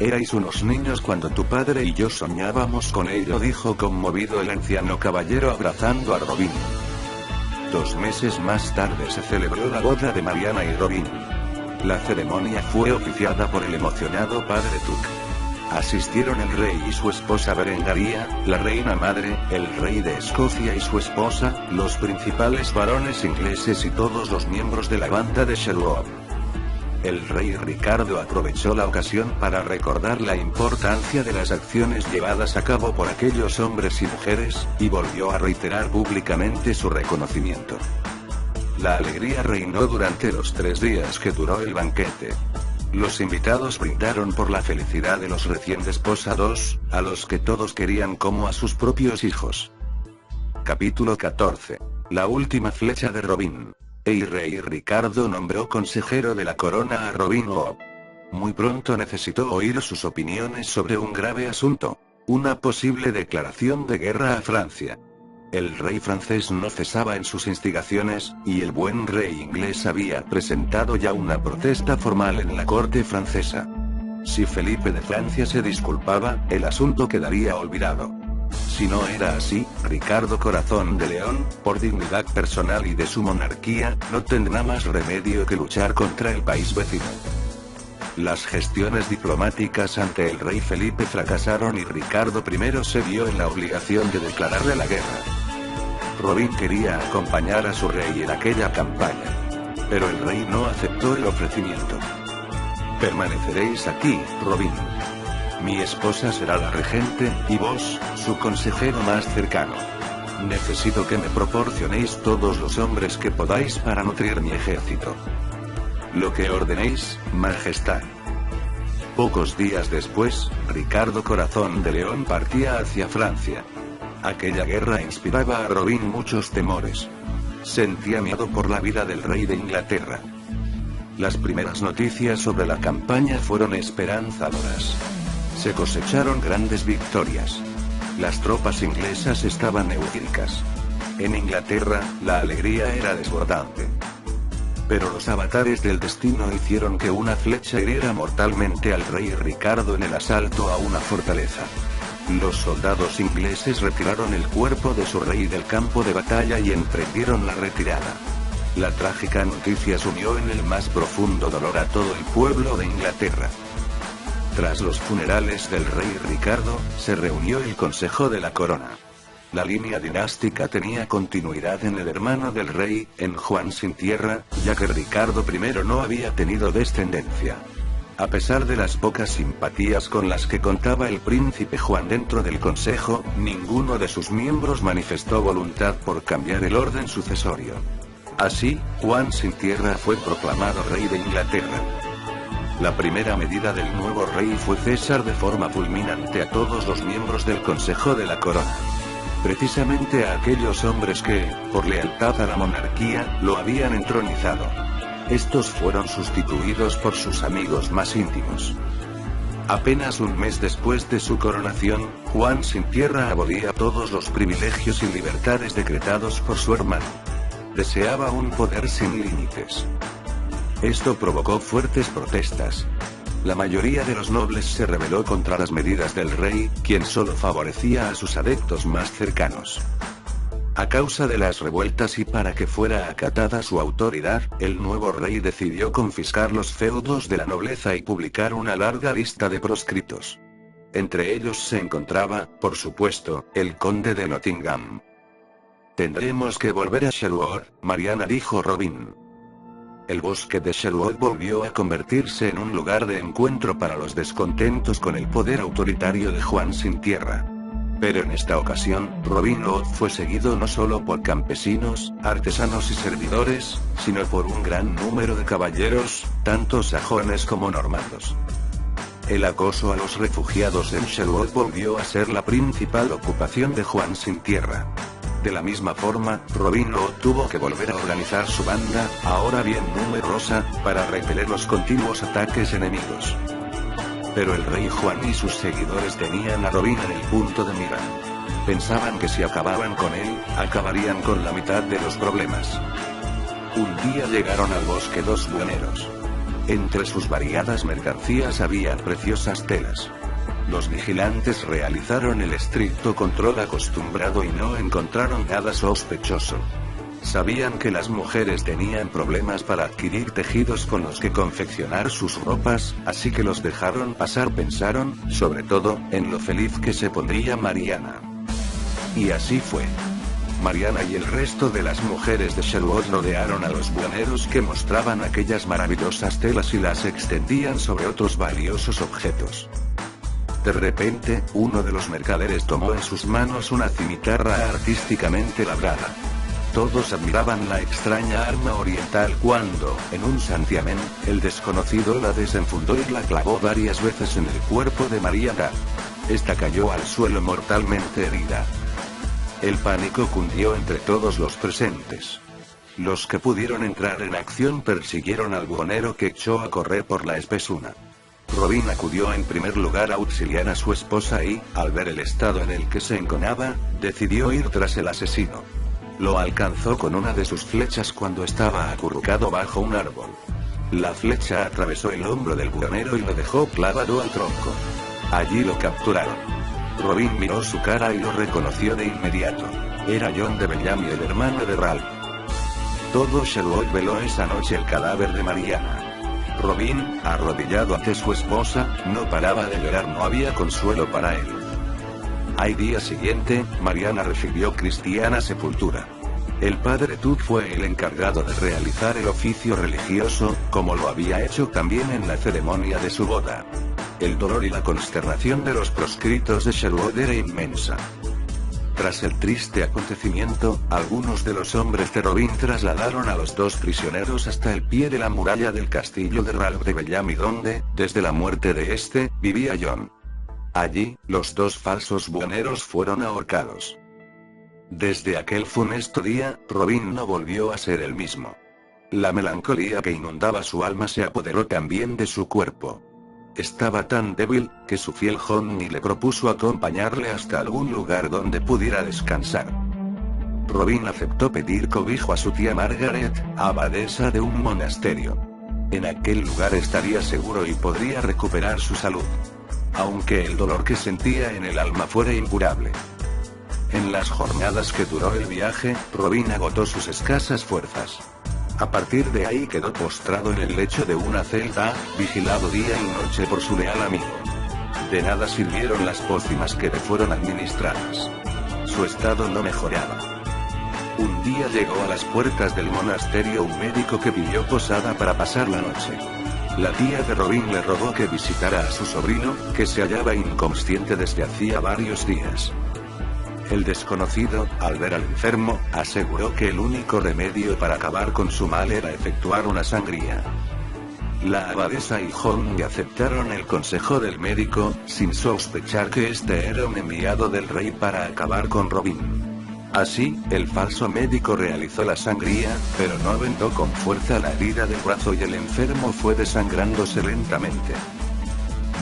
Erais unos niños cuando tu padre y yo soñábamos con ello, dijo conmovido el anciano caballero abrazando a Robin. 2 meses más tarde se celebró la boda de Mariana y Robin. La ceremonia fue oficiada por el emocionado padre Tuck. Asistieron el rey y su esposa Berengaria, la reina madre, el rey de Escocia y su esposa, los principales varones ingleses y todos los miembros de la banda de Sherwood. El rey Ricardo aprovechó la ocasión para recordar la importancia de las acciones llevadas a cabo por aquellos hombres y mujeres, y volvió a reiterar públicamente su reconocimiento. La alegría reinó durante los 3 días que duró el banquete. Los invitados brindaron por la felicidad de los recién desposados, a los que todos querían como a sus propios hijos. Capítulo 14. La última flecha de Robin. El rey Ricardo nombró consejero de la corona a Robin Hood. Muy pronto necesitó oír sus opiniones sobre un grave asunto: una posible declaración de guerra a Francia. El rey francés no cesaba en sus instigaciones, y el buen rey inglés había presentado ya una protesta formal en la corte francesa. Si Felipe de Francia se disculpaba, el asunto quedaría olvidado. Si no era así, Ricardo Corazón de León, por dignidad personal y de su monarquía, no tendrá más remedio que luchar contra el país vecino. Las gestiones diplomáticas ante el rey Felipe fracasaron y Ricardo I se vio en la obligación de declararle la guerra. Robin quería acompañar a su rey en aquella campaña. Pero el rey no aceptó el ofrecimiento. Permaneceréis aquí, Robin. Mi esposa será la regente, y vos, su consejero más cercano. Necesito que me proporcionéis todos los hombres que podáis para nutrir mi ejército. Lo que ordenéis, Majestad. Pocos días después, Ricardo Corazón de León partía hacia Francia. Aquella guerra inspiraba a Robin muchos temores. Sentía miedo por la vida del rey de Inglaterra. Las primeras noticias sobre la campaña fueron esperanzadoras. Se cosecharon grandes victorias. Las tropas inglesas estaban eufóricas. En Inglaterra, la alegría era desbordante. Pero los avatares del destino hicieron que una flecha hiriera mortalmente al rey Ricardo en el asalto a una fortaleza. Los soldados ingleses retiraron el cuerpo de su rey del campo de batalla y emprendieron la retirada. La trágica noticia sumió en el más profundo dolor a todo el pueblo de Inglaterra. Tras los funerales del rey Ricardo, se reunió el Consejo de la Corona. La línea dinástica tenía continuidad en el hermano del rey, en Juan sin tierra, ya que Ricardo I no había tenido descendencia. A pesar de las pocas simpatías con las que contaba el príncipe Juan dentro del consejo, ninguno de sus miembros manifestó voluntad por cambiar el orden sucesorio. Así, Juan sin tierra fue proclamado rey de Inglaterra. La primera medida del nuevo rey fue cesar de forma fulminante a todos los miembros del Consejo de la Corona. Precisamente a aquellos hombres que, por lealtad a la monarquía, lo habían entronizado. Estos fueron sustituidos por sus amigos más íntimos. Apenas un mes después de su coronación, Juan sin tierra abolía todos los privilegios y libertades decretados por su hermano. Deseaba un poder sin límites. Esto provocó fuertes protestas. La mayoría de los nobles se rebeló contra las medidas del rey, quien solo favorecía a sus adeptos más cercanos. A causa de las revueltas y para que fuera acatada su autoridad, el nuevo rey decidió confiscar los feudos de la nobleza y publicar una larga lista de proscritos. Entre ellos se encontraba, por supuesto, el conde de Nottingham. «Tendremos que volver a Sherwood», Mariana dijo Robin. El bosque de Sherwood volvió a convertirse en un lugar de encuentro para los descontentos con el poder autoritario de Juan sin tierra. Pero en esta ocasión, Robin Hood fue seguido no solo por campesinos, artesanos y servidores, sino por un gran número de caballeros, tanto sajones como normandos. El acoso a los refugiados en Sherwood volvió a ser la principal ocupación de Juan sin tierra. De la misma forma, Robin Hood tuvo que volver a organizar su banda, ahora bien numerosa, para repeler los continuos ataques enemigos. Pero el rey Juan y sus seguidores tenían a Robin en el punto de mira. Pensaban que si acababan con él, acabarían con la mitad de los problemas. Un día llegaron al bosque dos buhoneros. Entre sus variadas mercancías había preciosas telas. Los vigilantes realizaron el estricto control acostumbrado y no encontraron nada sospechoso. Sabían que las mujeres tenían problemas para adquirir tejidos con los que confeccionar sus ropas, así que los dejaron pasar. Pensaron, sobre todo, en lo feliz que se pondría Mariana. Y así fue. Mariana y el resto de las mujeres de Sherwood rodearon a los buhoneros que mostraban aquellas maravillosas telas y las extendían sobre otros valiosos objetos. De repente, uno de los mercaderes tomó en sus manos una cimitarra artísticamente labrada. Todos admiraban la extraña arma oriental cuando, en un santiamén, el desconocido la desenfundó y la clavó varias veces en el cuerpo de Mariana. Esta cayó al suelo mortalmente herida. El pánico cundió entre todos los presentes. Los que pudieron entrar en acción persiguieron al buhonero que echó a correr por la espesura. Robin acudió en primer lugar a auxiliar a su esposa y, al ver el estado en el que se enconaba, decidió ir tras el asesino. Lo alcanzó con una de sus flechas cuando estaba acurrucado bajo un árbol. La flecha atravesó el hombro del buhonero y lo dejó clavado al tronco. Allí lo capturaron. Robin miró su cara y lo reconoció de inmediato. Era John de Bellamy, el hermano de Ralph. Todo Sherwood veló esa noche el cadáver de Mariana. Robin, arrodillado ante su esposa, no paraba de llorar. No había consuelo para él. Al día siguiente, Mariana recibió cristiana sepultura. El padre Tut fue el encargado de realizar el oficio religioso, como lo había hecho también en la ceremonia de su boda. El dolor y la consternación de los proscritos de Sherwood era inmensa. Tras el triste acontecimiento, algunos de los hombres de Robin trasladaron a los dos prisioneros hasta el pie de la muralla del castillo de Ralph de Bellamy donde, desde la muerte de este, vivía John. Allí, los dos falsos buhoneros fueron ahorcados. Desde aquel funesto día, Robin no volvió a ser el mismo. La melancolía que inundaba su alma se apoderó también de su cuerpo. Estaba tan débil, que su fiel Johnny le propuso acompañarle hasta algún lugar donde pudiera descansar. Robin aceptó pedir cobijo a su tía Margaret, abadesa de un monasterio. En aquel lugar estaría seguro y podría recuperar su salud. Aunque el dolor que sentía en el alma fuera incurable. En las jornadas que duró el viaje, Robin agotó sus escasas fuerzas. A partir de ahí quedó postrado en el lecho de una celda, vigilado día y noche por su leal amigo. De nada sirvieron las pócimas que le fueron administradas. Su estado no mejoraba. Un día llegó a las puertas del monasterio un médico que pidió posada para pasar la noche. La tía de Robin le rogó que visitara a su sobrino, que se hallaba inconsciente desde hacía varios días. El desconocido, al ver al enfermo, aseguró que el único remedio para acabar con su mal era efectuar una sangría. La abadesa y John aceptaron el consejo del médico, sin sospechar que este era un enviado del rey para acabar con Robin. Así, el falso médico realizó la sangría, pero no vendó con fuerza la herida del brazo y el enfermo fue desangrándose lentamente.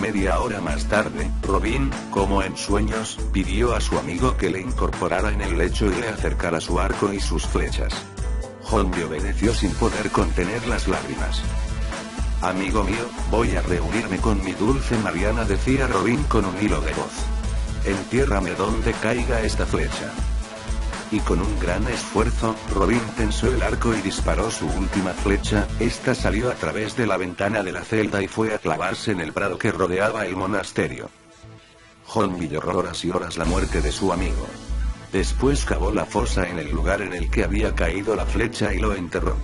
Media hora más tarde, Robin, como en sueños, pidió a su amigo que le incorporara en el lecho y le acercara su arco y sus flechas. John le obedeció sin poder contener las lágrimas. Amigo mío, voy a reunirme con mi dulce Mariana, decía Robin con un hilo de voz. Entiérrame donde caiga esta flecha. Y con un gran esfuerzo, Robin tensó el arco y disparó su última flecha. Esta salió a través de la ventana de la celda y fue a clavarse en el prado que rodeaba el monasterio. John vio horas y horas la muerte de su amigo. Después cavó la fosa en el lugar en el que había caído la flecha y lo enterró.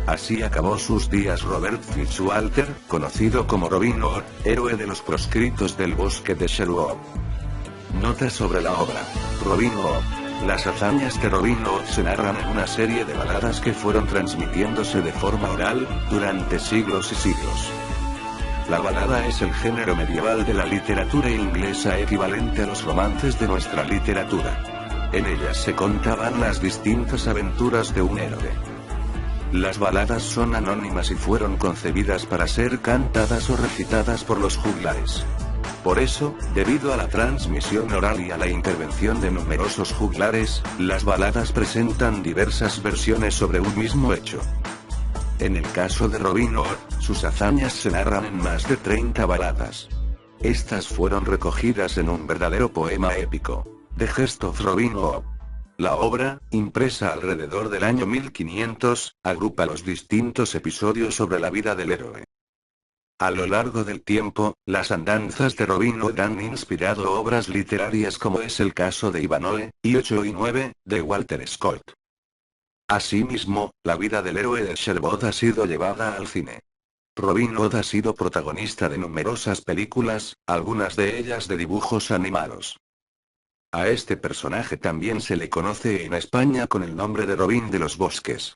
Así acabó sus días Robert Fitzwalter, conocido como Robin Hood, héroe de los proscritos del bosque de Sherwood. Nota sobre la obra. Robin Hood. Las hazañas de Robin Hood se narran en una serie de baladas que fueron transmitiéndose de forma oral, durante siglos y siglos. La balada es el género medieval de la literatura inglesa equivalente a los romances de nuestra literatura. En ellas se contaban las distintas aventuras de un héroe. Las baladas son anónimas y fueron concebidas para ser cantadas o recitadas por los juglares. Por eso, debido a la transmisión oral y a la intervención de numerosos juglares, las baladas presentan diversas versiones sobre un mismo hecho. En el caso de Robin Hood, sus hazañas se narran en más de 30 baladas. Estas fueron recogidas en un verdadero poema épico, The Gest of Robin Hood. La obra, impresa alrededor del año 1500, agrupa los distintos episodios sobre la vida del héroe. A lo largo del tiempo, las andanzas de Robin Hood han inspirado obras literarias como es el caso de Ivanhoe, y 8 y 9, de Walter Scott. Asimismo, la vida del héroe de Sherwood ha sido llevada al cine. Robin Hood ha sido protagonista de numerosas películas, algunas de ellas de dibujos animados. A este personaje también se le conoce en España con el nombre de Robin de los Bosques.